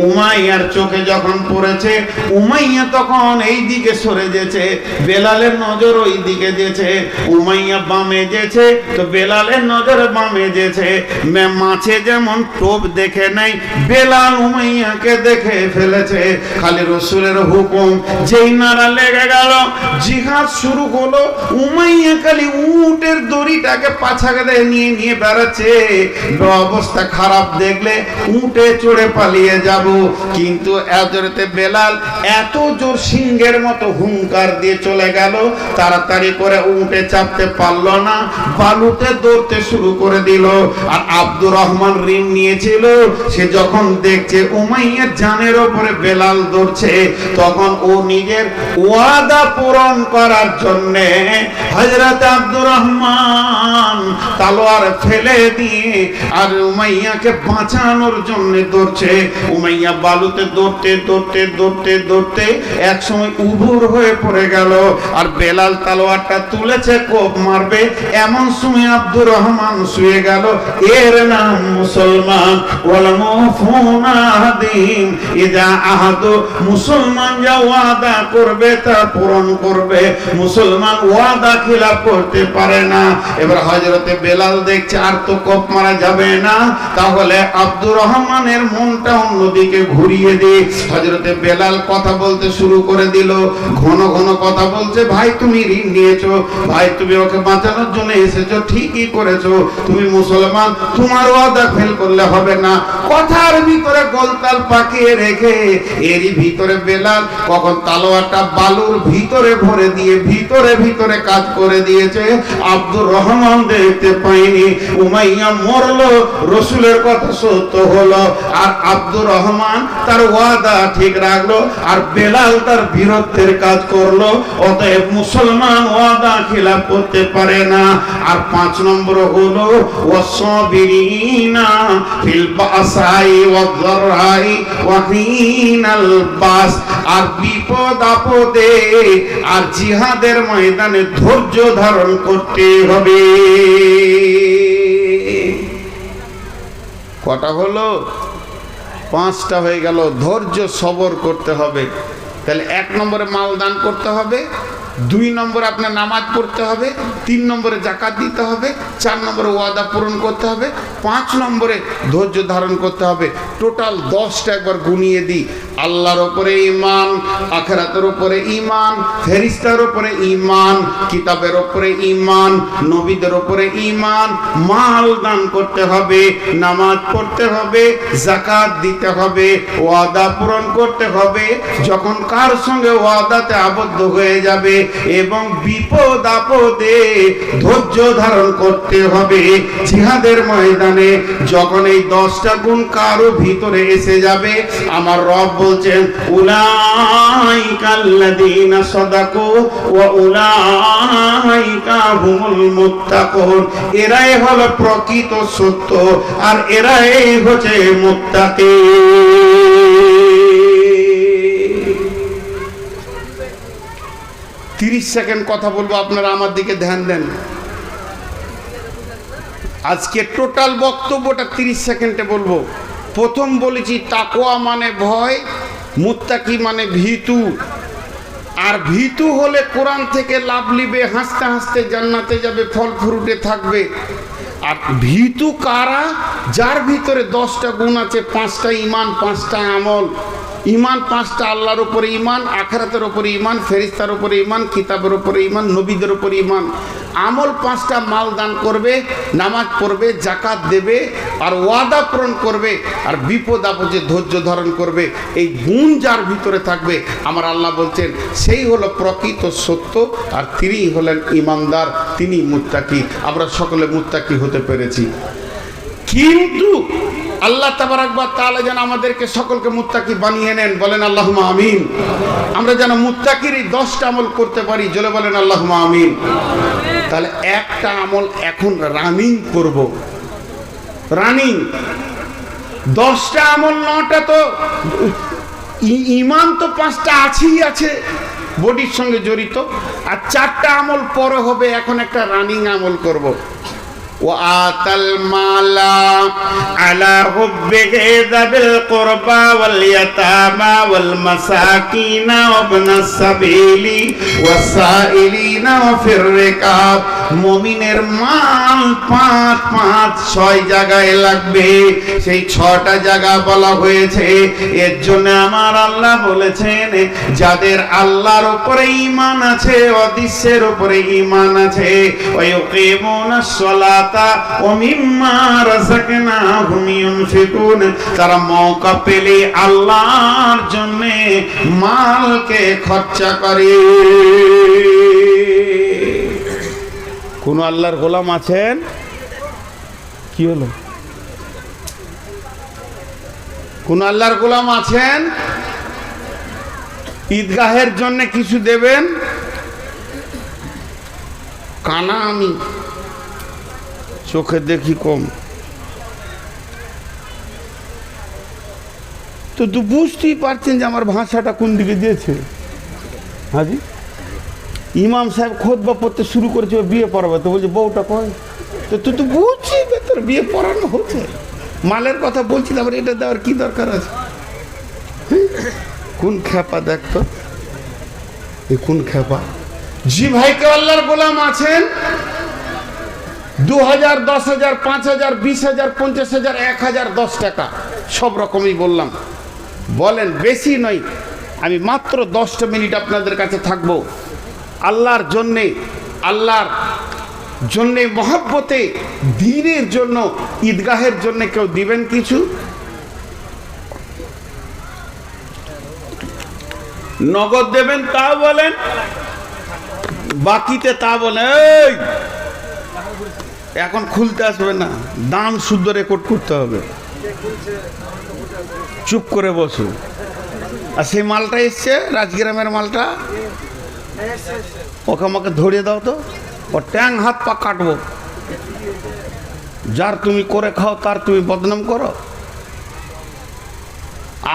S1: উমাইয়ার চোখে যখন পড়েছে, উমাইয়া তখন এই দিকে সরে যেছে, বেলালের নজর ওই দিকে যেছে। উমাইয়া বামে যেছে তো বেলালের নজর বামে যেছে। মাছে যেমন টোপ দেখে নাই, বেলাল উমাইয়াকে দেখে ফেলেছে। খালি রসুলের হুকুম, যেই নারা লেগে গেল, জিহাদ শুরু হলো। উমাইয়া উমাইয়া খালি উটের দড়িটাকে পাছাকে নিয়ে নিয়ে বেড়াচ্ছে। অবস্থা খারাপ দেখলে উটে চড়ে পালিয়ে যাব, কিন্তু এজরতে বেলাল এত জোর সিংহের মতো হুঙ্কার দিয়ে চলে গেল, তাড়াতাড়ি করে উটে চাপতে পারলো না, বালুতে দৌড়তে শুরু করে দিল। আর আব্দুর রহমান ঋণ নিয়েছিল, সে যখন দেখছে উমাইয়ার জানের ওপরে বেলাল দৌড়ছে, তখন ও নিজের ওয়াদা পূরণ করার জন্য হযরত আব্দুর রহমান তলোয়ার ফেলে দিয়ে আর উমাইয়াকে বাঁচানোর জন্য দৌড়ছে। উমাইয়া বালুতে দৌড়তে দৌড়তে দৌড়তে দৌড়তে এক সময় উবুর হয়ে পড়ে গেল, আর বেলাল তলোয়ারটা তুলেছে কোপ মারবে, এমন সময় আব্দুর রহমান শুয়ে গেল। এর নাম মুসলমান। ওয়াল মুফুনা আহাদিম ইযা আহাদু, মুসলমান যা ওয়াদা করবে তা পূরণ করবে, মুসলমান ওয়াদা খিলাফ করতে পারে না। এবার হযরতে বেলাল দেখছে আর তো কোপ মারা যাবে না, তাহলে আব্দুর রহমানের মনটা অন্যদিকে ঘুরিয়ে দিয়ে হযরতে বেলাল কথা বলতে শুরু করে দিল। ঘন ঘন কথা বলছে, ভাই তুমি ঋণ নিয়েছো, ভাই তুমি ওকে বাঁচানোর জন্য এসেছো, ঠিকই করেছো, তুমি মুসলমান, তোমার ওয়াদা ফেল করলে হবে না। কথার ভিতরে গোলতাল পাকিয়ে রেখে এরই ভিতরে বেলাল কখন তলোয়ারটা বালুর ভিতরে ভরে দিয়ে ভিতরে ভিতরে কাজ করে দিয়েছে। আব্দুর রহমান দেখতে পাইনি, উমাইয়া মরলো, রসুলের কথা সত্য হলো, আর আব্দুর রহমান তার ওয়াদা ঠিক রাখলো, আর বেলাল তার বিরুদ্ধের কাজ করলো। অতএব মুসলমান ওয়াদা খিলাফ করতে পারে না। আর 5 নম্বর হলো ওয়াসবিরিনা ফিল বাসাই ওয়াদ-দাররাই ওয়া হিনাল বাস, আর বিপদ আপদে আর জিহাদের ময়দানে ধৈর্য ধারণ করতে হবে। কটা হলো? 5টা হয়ে গেল। ধৈর্য সবর করতে হবে। তাহলে 1 নম্বরে মাল দান করতে হবে, 2 নম্বরে আপনার নামাজ পড়তে হবে, 3 নম্বরে যাকাত দিতে হবে, 4 নম্বরে ওয়াদা পূরণ করতে হবে, 5 নম্বরে ধৈর্য ধারণ করতে হবে। টোটাল 10টা একবার গুনিয়ে দিই। আল্লাহর উপরে ঈমান, আখিরাতের উপরে ঈমান, ফেরেশতার উপরে ঈমান, কিতাবের উপরে ঈমান, নবীদের উপরে ঈমান, মাল দান করতে হবে, নামাজ পড়তে হবে, যাকাত দিতে হবে, ওয়াদা পূরণ করতে হবে যখন কার সঙ্গে ওয়াদাতে আবদ্ধ হয়ে যাবে, এবং বিপদ আপদে ধৈর্য ধারণ করতে হবে। জিহাদের ময়দানে যখন এই 10টা গুণ কারো ভিতরে এসে যাবে, আমার রব বলছেন উলাইকাল্লাযীনা সাদাকু ওয়া উলাইকা হুমুল মুত্তাকুন, এরাই হলো প্রকৃত সত্য, আর এরাই হচ্ছে মুত্তাকি। 30 সেকেন্ড কথা বলবো, আপনারা আমার দিকে ধ্যান দেন। আজকে টোটাল বক্তব্যটা 30 সেকেন্ডে বলবো। প্রথম বলেছি তাকওয়া মানে ভয়, মুত্তাকি মানে ভীতু। আর ভীতু হলে কোরআন থেকে লাভ নিবে, হাসতে হাসতে জান্নাতে যাবে, ফল ফ্রুটে থাকবে। আর ভীতু কারা? যার ভিতরে 10টা গুণ আছে, 5টা ঈমান, 5টা আমল। ঈমান 5টা, আল্লাহর উপরে ঈমান, আখিরাতের উপরে ঈমান, ফেরেশতার উপরে ঈমান, কিতাবের উপরে ঈমান, নবীদের উপরে ঈমান। আমল 5টা, মাল দান করবে, নামাজ পড়বে, যাকাত দেবে, আর ওয়াদা পূরণ করবে, আর বিপদ আপদে ধৈর্য ধারণ করবে। এই গুণ যার ভিতরে থাকবে, আমার আল্লাহ বলছেন সেই হলো প্রকৃত সত্য, আর তিনিই হলেন ঈমানদার, তিনি মুত্তাকি। আমরা সকলে মুত্তাকি হতে পেরেছি, কিন্তু আল্লাহ তাবারাক ওয়া তাআলা যেন আমাদেরকে সকলকে মুত্তাকি বানিয়ে নেন। বলেন আল্লাহুম্মা আমিন। আমরা যেন মুত্তাকির এই 10টা আমল করতে পারি, জোরে বলেন আল্লাহুম্মা আমিন। তাহলে একটা আমল এখন রানিং করব, রানিং। 10টা আমল, 9টা তো ঈমান তো 5টা আছেই আছে, বডির সঙ্গে জড়িত, আর 4টা আমল পরে হবে। এখন একটা রানিং আমল করব। وآتى المال على حبه ذوي القربى واليتامى والمساكين وابن السبيل والسائلين وفي الركاب মুমিনের মাল 5 জায়গায় লাগবে। সেই 6টা জায়গা বলা হয়েছে। এর জন্য আমার আল্লাহ বলেছেন, যাদের আল্লাহর উপরে ঈমান আছে, অদৃশ্যের উপরে ঈমান আছে, ওয়ায়ুকিমুনাস সালাতা ওয়া মিম্মা রাযাকনাহুম ইউনফিকুন, তারা মওকা পেলে আল্লাহর জন্য মালকে খরচা করে। কোন আল্লাহর গোলাম আছেন? কি হলো? কোন আল্লাহর গোলাম আছেন ঈদগাহের জন্য কিছু দেবেন? কানা আমি, চোখে দেখি কম, তো বুঝতেই পারছেন যে আমার ভাষাটা কোন দিকে দিয়েছে। হাজি ইমাম সাহেব খুতবা পড়তে শুরু করেছে, বিয়ে পড়াবে, তো বলছে বউটা কয়, তো তুই তো বুঝছি তোর বিয়ে পড়ানো হচ্ছে, মালের কথা বলছিলাম, আবার এটা দেওয়ার কি দরকার আছে? কোন খেপা দেখতো, কোন খেপা। জি ভাই, কেউ আল্লাহর গোলাম আছেন? 2000, 10,000, 5,000, 20,000, 50,000, 1,000, 10 টাকা, সব রকমই বললাম। বলেন, বেশি নয়, আমি মাত্র 10টা মিনিট আপনাদের কাছে থাকবো। আল্লাহর জন্যে, আল্লাহর জন্যে, মহব্বতে, দ্বীনের জন্য, ঈদগাহের জন্য কেউ দিবেন কিছু? নগদ দেবেন তা বলেন, বাকিতে তা বলেন। এই এখন খুলতে আসবে না, দাম শুদ্ধ রেকর্ড করতে হবে। চুপ করে বসুন। আর সেই মালটা এসছে, রাজগ্রামের মালটা, ওকে আমাকে ধরিয়ে দাও তো, ও ট্যাং হাত পা কাটবো। যার তুমি করে খাও তার তুমি বদনাম করো।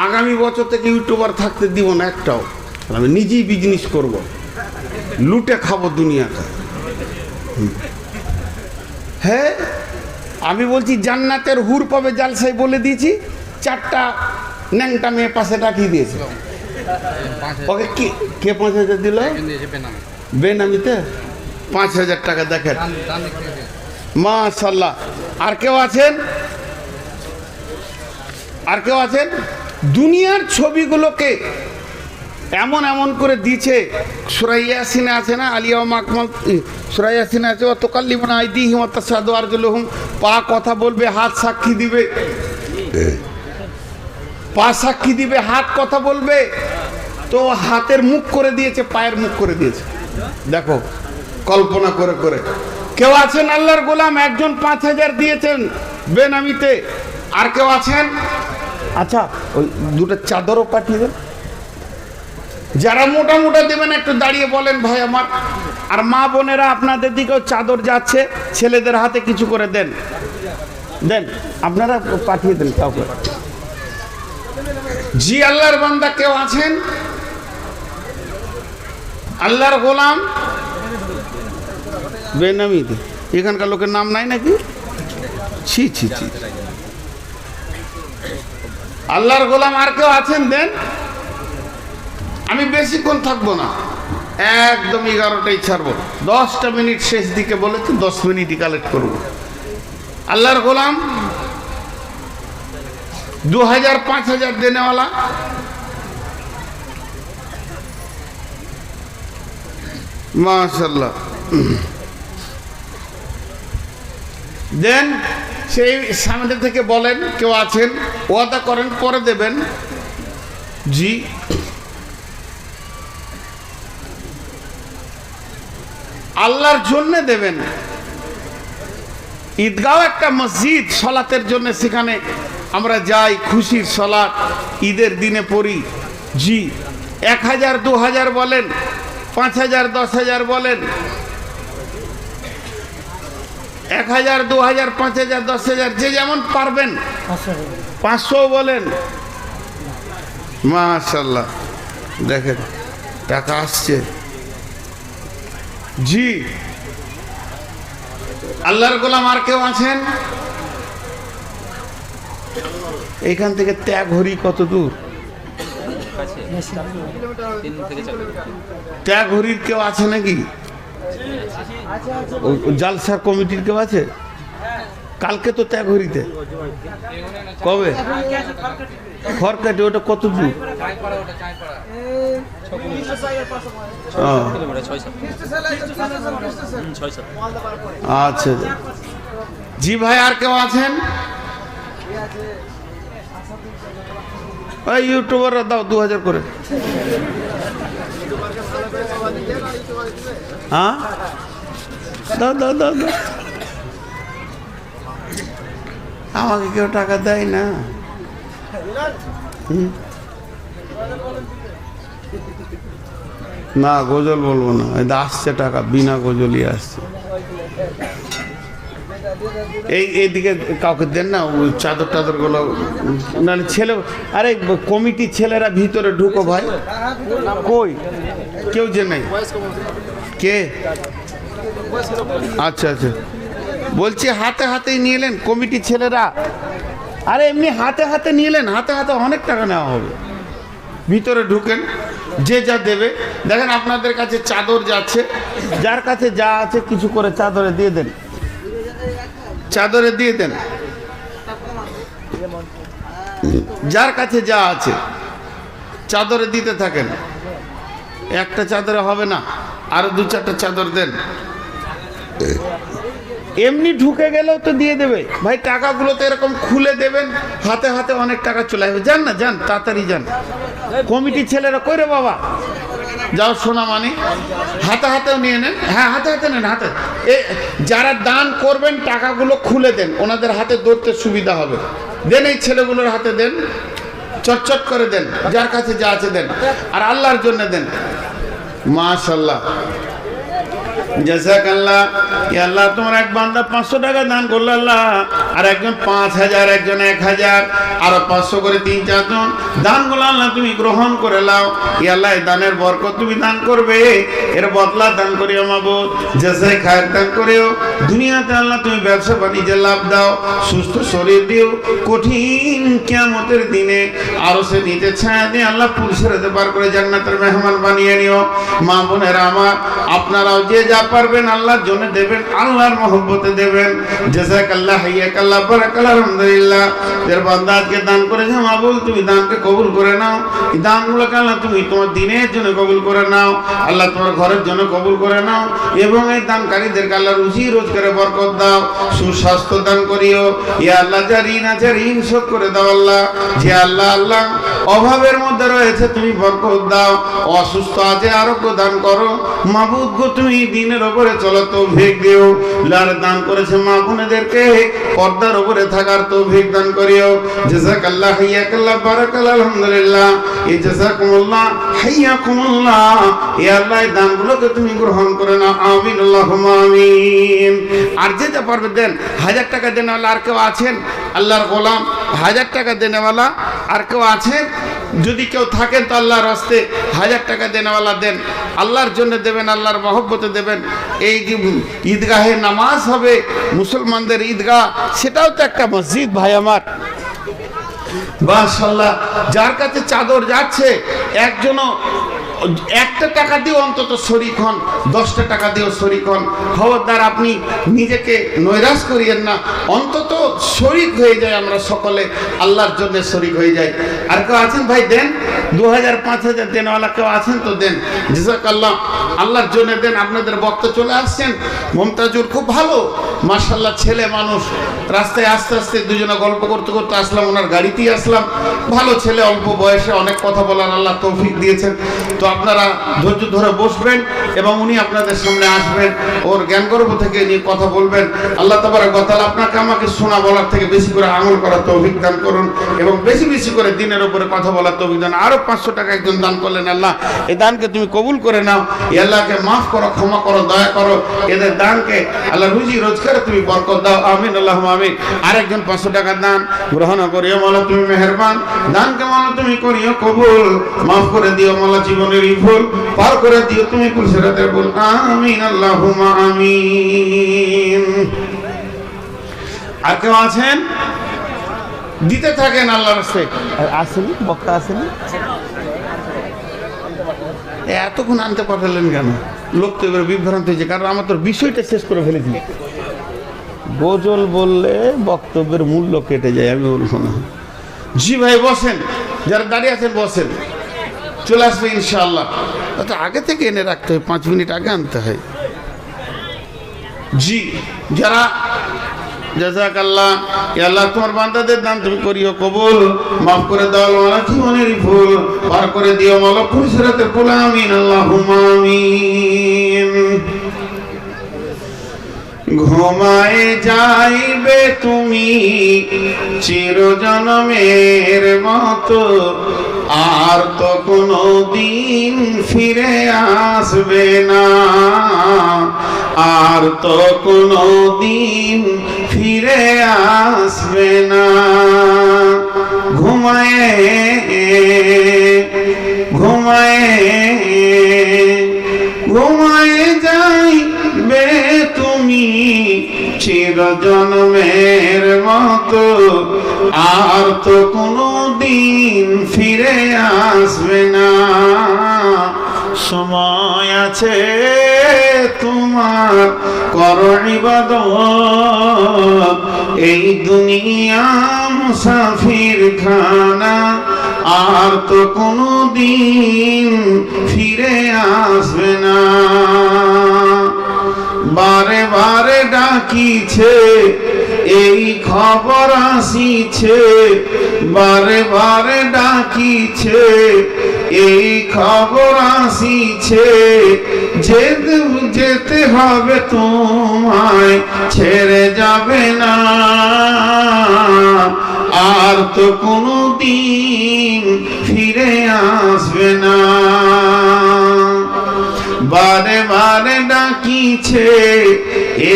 S1: আগামী বছর থেকে ইউটিউবার থাকতে দিব না একটাও, আমি নিজেই বিজনেস করব, লুটে খাবো দুনিয়াটা। হ্যাঁ, আমি বলছি জান্নাতের হুর পাবে জালসাই বলে দিয়েছি। 4টা ন্যাংটা মেয়ে পাশে রাখিয়ে দিয়েছে। ওকে কে 5,000 দিল? বেনামিতে 5,000 টাকা। দেখেন, মাশাআল্লাহ। আর কেউ আছেন? আর কেউ আছেন? দুনিয়ার ছবিগুলোকে এমন এমন করে দিয়েছে। সূরা ইয়াসিনে আছে না, আলিয়া মাকমাল, সূরা ইয়াসিনে আছে, ওয়া তুকাল্লিমুনা আইদিহিম ওয়া তাশহাদু আরজুলুহুম, পা কথা বলবে, হাত সাক্ষী দিবে। পা সাক্ষী দিবে, হাত কথা বলবে। তো হাতের মুখ করে দিয়েছে, পায়ের মুখ করে দিয়েছে। দেখো, কল্পনা করে করে। কেউ আছেন আল্লাহর গোলাম? একজন 5,000 দিয়েছেন বেনামিতে। আর কেউ আছেন? আচ্ছা, ওই 2টা চাদরও পাঠিয়ে দেন। যারা মোটা মোটা দেবেন একটু দাঁড়িয়ে বলেন ভাই আমার। আর মা বোনেরা, আপনাদের দিকেও চাদর যাচ্ছে, ছেলেদের হাতে কিছু করে দেন, দেন, আপনারা পাঠিয়ে দেন কাউকে। জি, আল্লাহর বান্দা কেউ আছেন? আল্লাহর গোলাম বেনামিতে। এখানকার লোকের নাম নাই নাকি? ছি ছি ছি। আল্লাহর গোলাম আর কেউ আছেন? দেন। আমি বেশিক্ষণ থাকবো না, একদম 11টায় ছাড়বো। 10টা মিনিট শেষ দিকে বলেছে, 10 মিনিটই কালেক্ট করবো। আল্লাহর গোলাম 2,000, 5,000 দেনেওয়ালা? মাশাআল্লাহ, দেন। সেই সামনে থেকে বলেন, কেউ আছেন? ওয়াদা করেন পরে দেবেন। জি, আল্লাহর জন্য দেবেন। ঈদগাহ একটা মসজিদ, সলাতের জন্য সেখানে আমরা যাই, খুশির সলাত ঈদের দিনে পড়ি। জি, 1,000, 2,000 বলেন, 5,000, 10,000 বলেন, 1,000, 2,000, 5,000, 10,000, যে যেমন পারবেন। 500 বলেন। মাশাআল্লাহ, দেখেন টাকা আসছে। জি, আল্লাহর গোলাম আর কেউ আছেন? এখান থেকে ত্যাগহরি কত দূর? ত্যাগহরির কেউ আছে নাকি? জালসার কমিটির কেউ আছে? কালকে তো ত্যাগ হরিতে, কবে? খড়কাটি, ওটা কত দূর? আচ্ছা জি ভাই, আর কেউ আছেন? ওই ইউটিউবাররা দাও 2000 করে। হ্যাঁ দাও দাও দাও দাও, আমাকে কেউ টাকা দেয় না। না গজল বলবো না, আসছে টাকা, বিনা গজলই আসছে। এইদিকে কাউকে দেন না ওই চাদর টাদর গুলো, নাহলে ছেলে, আরে কমিটির ছেলেরা ভিতরে ঢুকো ভাই। কই কেউ যে নাই? কে? আচ্ছা আচ্ছা, বলছি হাতে হাতেই নিয়ে এলেন কমিটির ছেলেরা। আরে এমনি হাতে হাতে নিয়ে এলেন, হাতে হাতে অনেক টাকা নেওয়া হবে। ভিতরে ঢুকেন, যে যা দেবে। দেখেন আপনাদের কাছে চাদর যাচ্ছে, যার কাছে যা আছে কিছু করে চাদরে দিয়ে দেন, চাদরে দিয়ে দেন। যার কাছে যা আছে চাদরে দিতে থাকেন। একটা চাদরে হবে না, আরো 2-4টা চাদর দেন। এমনি ঢুকে গেলেও তো দিয়ে দেবে ভাই। টাকাগুলো তো এরকম খুলে দেবেন, হাতে হাতে অনেক টাকা চলে আসবে। যান না, যান তাড়াতাড়ি যান। কমিটির ছেলেরা কই রে বাবা, যাও শোনা মানে হাতে হাতেও নিয়ে নেন। হ্যাঁ হাতে হাতে নেন, হাতে। যারা দান করবেন টাকাগুলো খুলে দেন, ওনাদের হাতে ধরতে সুবিধা হবে। দেন, এই ছেলেগুলোর হাতে দেন, চটচট করে দেন, যার কাছে যা আছে দেন, আর আল্লাহর জন্য দেন। মাশাআল্লাহ, জাযাকাল্লাহ। ইয়া আল্লাহ, তোমার এক বান্দা 500 টাকা দান করলো আল্লাহ, আর একজন 5000, একজন 1000, আরো 500 করে 3-4 জন দানগুলো আল্লাহ তুমি গ্রহণ করে নাও। ইয়া আল্লাহ, এই দানের বরকত তুমি দান করবে, এর বদলা দান করিও মাবুদ, জাযায়ে খায়ের দান করিও। দুনিয়াতে আল্লাহ তুমি ব্যবসা বাণিজ্যে লাভ দাও, সুস্থ শরীর দিও, কঠিন কিয়ামতের দিনে আরো সে নিতে ছায়া দিয়ে আল্লাহ পুরুষেরাতে পার করে জান্নাতের মেহমান বানিয়ে নিও। মা বোনেরা আমার, আপনারাও যে যা পারবেন আল্লাহর জন্য দেবেন, আল্লাহর মহব্বতে দেবেন। জাযাকাল্লাহ, হাইয়াকাল্লাহ, বারাকাল্লাহ, আলহামদুলিল্লাহ। এর বান্দা আজকে দান করেছে মাবুদ, তুমি দানকে কবুল করে নাও। এই দানগুলোকে আল্লাহ তুমি তোমার দিনের জন্য কবুল করে নাও, আল্লাহ তোমার ঘরের জন্য কবুল করে নাও, এবং এই দানকারীদেরকে আল্লাহ রুজি রোজগারে বরকত দাও, সুস্বাস্থ্য দান করিও। ইয়া আল্লাহ, যা ঋণ আছে ঋণ শোধ করে দাও আল্লাহ। যে আল্লাহ আল্লাহ অভাবের মধ্যে রয়েছে তুমি বরকত দাও, অসুস্থ আছে আরোগ্য দান করো মাবুদ গো। তুমি দিনের উপরে চলো তৌফিক দিও। যারা দান করেছে মা বোনেদেরকে পর্দার উপরে থাকার তৌফিক দান করিও। জাযাকাল্লাহ, হাইয়াকাল্লাহ, বারাকাল্লাহ, আলহামদুলিল্লাহ। এই জাযাকুমুল্লাহ, হাইয়াকুমুল্লাহ। ইয়া আল্লাহ, এই দানগুলোকে তুমি গ্রহণ করে নাও, আমিন, আল্লাহুম্মা আমিন। আর যে যা পারবে দেন। 1000 টাকা দেনেওয়ালা আর কেউ আছেন? আল্লাহর গোলাম 1000 টাকা দেনেওয়ালা আর কেউ আছেন? যদি কেউ থাকেন তো আল্লাহর রাস্তে 1000 টাকা দেনেওয়ালা দেন, আল্লাহর জন্য দেবেন, আল্লাহর মহব্বতে দেবেন। এই ঈদগাহে নামাজ হবে, মুসলমানদের ঈদগাহ, সেটাও তো একটা মসজিদ ভাই আমার। মাশাআল্লাহ, যার কাছে চাদর যাচ্ছে একজনও একটা টাকা দিয়ে অন্তত শরীক হন, 10টা টাকা দিয়েও শরীক হন। খবরদার আপনি নিজেকে নৈরাশ করিয়েন না, অন্তত শরীক হয়ে যায়, আমরা সকলে আল্লাহর জন্য শরীক হয়ে যাই। আর কেউ আছেন ভাই দেন, 2000-5000 দেনওয়ালা কেউ আছেন তো দেন। জাযাকাল্লাহ, আল্লাহর জন্য দেন। আপনাদের বক্তা চলে আসছেন, মমতাজুর খুব ভালো মাশাআল্লাহ, ছেলে মানুষ। রাস্তায় আস্তে আস্তে দুজনে গল্প করতে করতে আসলাম, ওনার গাড়িতেই আসলাম। ভালো ছেলে, অল্প বয়সে অনেক কথা বলার আল্লাহ তৌফিক দিয়েছেন। তো আপনারা ধৈর্য ধরে বসবেন এবং উনি আপনাদের সামনে আসবেন, ওর জ্ঞান গর্ভ থেকে নিয়ে কথা বলবেন। আল্লাহ তাবারক ওয়া তাআলা আপনাকে আমাকে শোনা বলার থেকে বেশি করে আমল করার তৌফিক দান করুন, এবং বেশি বেশি করে দিনের উপরে কথা বলার তৌফিক দান। আরো 500 টাকা একজন দান করলেন, আল্লাহ এই দানকে তুমি কবুল করে নাও। এই আল্লাহকে মাফ করো, ক্ষমা করো, দয়া করো। এদের দানকে আল্লাহ রুজি রোজগারে তুমি বরকত দাও, আমিন, আল্লাহুম্মা আমিন। আরেকজন 500 টাকা দান গ্রহণ করিও মাওলা, তুমি মেহেরবান। দানকে মাওলা তুমি করিও কবুল, মাফ করে দিও মাওলা, জীবনের ভুল পার করে দিও তুমি, পুরুষেরাদের বল, আমিন, আল্লাহুম্মা আমিন। আর কেউ আছেন? দিতে থাকেন আল্লাহর রাস্তায়। আসেনি বক্তা, আসেনি? এতক্ষণ আনতে পাঠালেন কেন? লোক তো এবার বিভ্রান্ত হয়েছে, কারণ আমার তো বিষয়টা শেষ করে ফেলেছি। গজল বললে বক্তব্যের মূল্য কেটে যায়, আমি বলবো না। জি ভাই বসেন, যারা দাঁড়িয়ে আছেন বসেন, চলে আসবে ইনশাআল্লাহ। তো আগে থেকে এনে রাখতে হয়, 5 মিনিট আগে আনতে হয়। জি যারা জাযাকাল্লাহ, আল্লাহ তোমার বান্দাদের দান তুমি করিও কবুল, মাফ করে দাও ওয়ালা জীবনের ভুল, পার করে দিও মাওলা ফুসরাতের কুল, আমিন আল্লাহুম্মা আমিন। ঘুমায় যাইবে তুমি চিরজন্মের মতো, আর তো কোনো দিন ফিরে আসবে না, আর তো কোনো দিন ফিরে আসবে না। ঘুমায় ঘুমায় ঘুমায় যাইবে তুমি চিরজন্মের মতো, আর তো কোনো দিন ফিরে আসবে না। সময় আছে তোমার করো ইবাদত, এই দুনিয়া মুসাফির খানা, আর তো কোনো দিন ফিরে আসবে না। বারে বারে ডাকিছে এই খবর আসিছে, বারে বারে ডাকিছে এই খবর আসিছে, যেতে হবে তোমায়, ছেড়ে যাবে না, আর তো কোনো দিন ফিরে আসবে না। বারে বারে ডাকিছে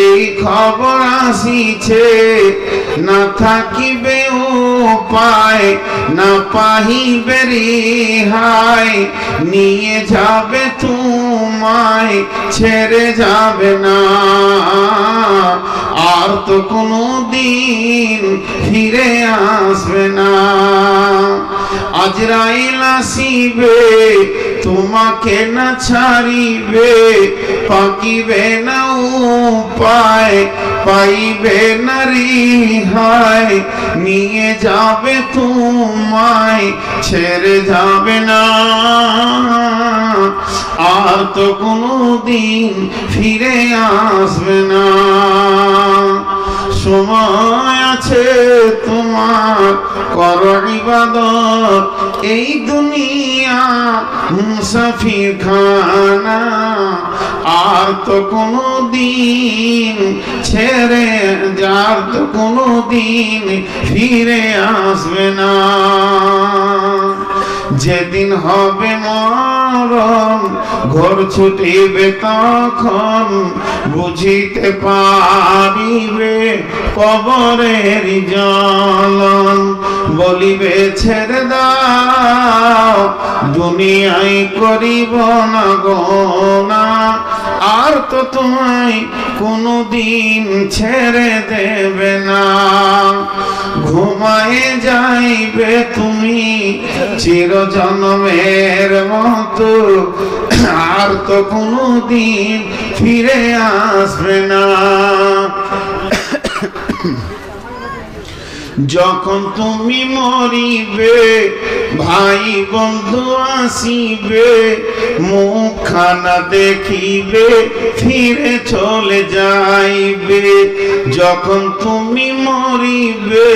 S1: এই খবর আসিছে, না থাকিবে উপায়, না পাহিবে রেহাই, নিয়ে যাবে তোমায়, ছেড়ে যাবে না, আর তো কোনো দিন ফিরে আসবে না। আজরাইল আসিবে তোমাকে না ছাড়িবে, পাকিবে না উপায়, পাইবে না রেহাই, নিয়ে যাবে তোমায়, ছেড়ে যাবে না, আর তো কোনো দিন ফিরে আসবে না। সময় আছে তোমার করো ইবাদত, এই দুনিয়া মুসাফির খানা, আর তো কোনো দিন ছেড়ে যার তো কোনো দিন ফিরে আসবে না। যেদিন হবে মরণ ঘর ছুটিবে তখন, বুঝিতে পারিবে কবরের জ্বলন, বলিবে ছেড়ে দাও দুনিয়ায় করিব না গোনা, আর তো তোমায় কোনো দিন ছেড়ে দেবে না। ঘুমায় যাইবে তুমি চিরজন্মের মতো, আর তো কোনো দিন ফিরে আসবে না। যখন তুমি মরিবে ভাই বন্ধু আসিবে, মুখখানা দেখিবে ফিরে চলে যাইবে। যখন তুমি মরিবে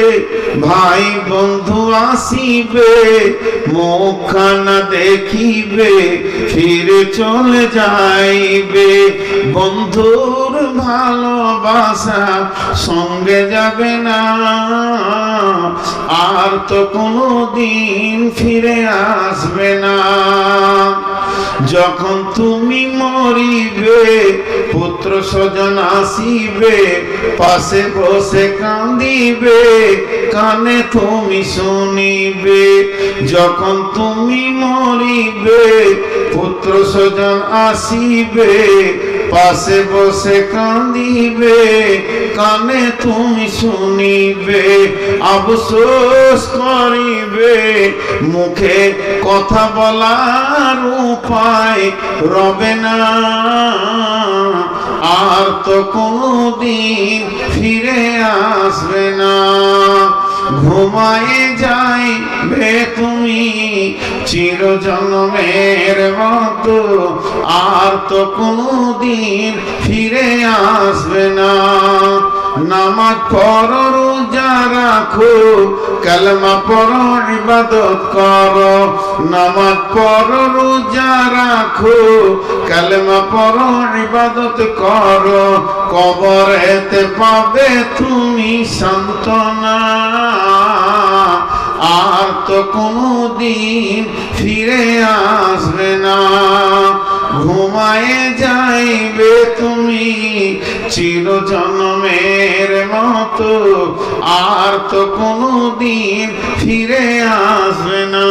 S1: ভাই বন্ধু আসিবে, মুখখানা দেখিবে ফিরে চলে যাইবে। বন্ধুর ভালোবাসা সঙ্গে যাবে না, আর তো কোনো দিন ফিরে আসবে না। যখন তুমি মরিবে পুত্র স্বজন আসিবে, পাশে বসে কান্দিবে, কানে তুমি শুনিবে। যখন তুমি মরিবে পুত্র স্বজন আসিবে, পাশে বসে কাঁদিবে, কানে তুমি শুনিবে, আফসোস করিবে, মুখে কথা বলার উপায় রবে না, আর তো কোনদিন ফিরে আসবে না। ঘুমায়ে যাইবে তুমি চিরজন্মের মতো, আর তো কোনদিন ফিরে আসবে না। নামাজ পড়ো, রোজা রাখো, কালেমা পড়ো, ইবাদত করো। নামাজ পড়ো, রোজা রাখো, কালেমা পড়ো, ইবাদত করো। কবরেতে পাবে তুমি সান্ত্বনা, আর তো কোনদিন ফিরে আসবে না। ঘুমায়ে যাইবে তুমি চিরজন্মের মতো, আর তো কোনদিন ফিরে আসবে না।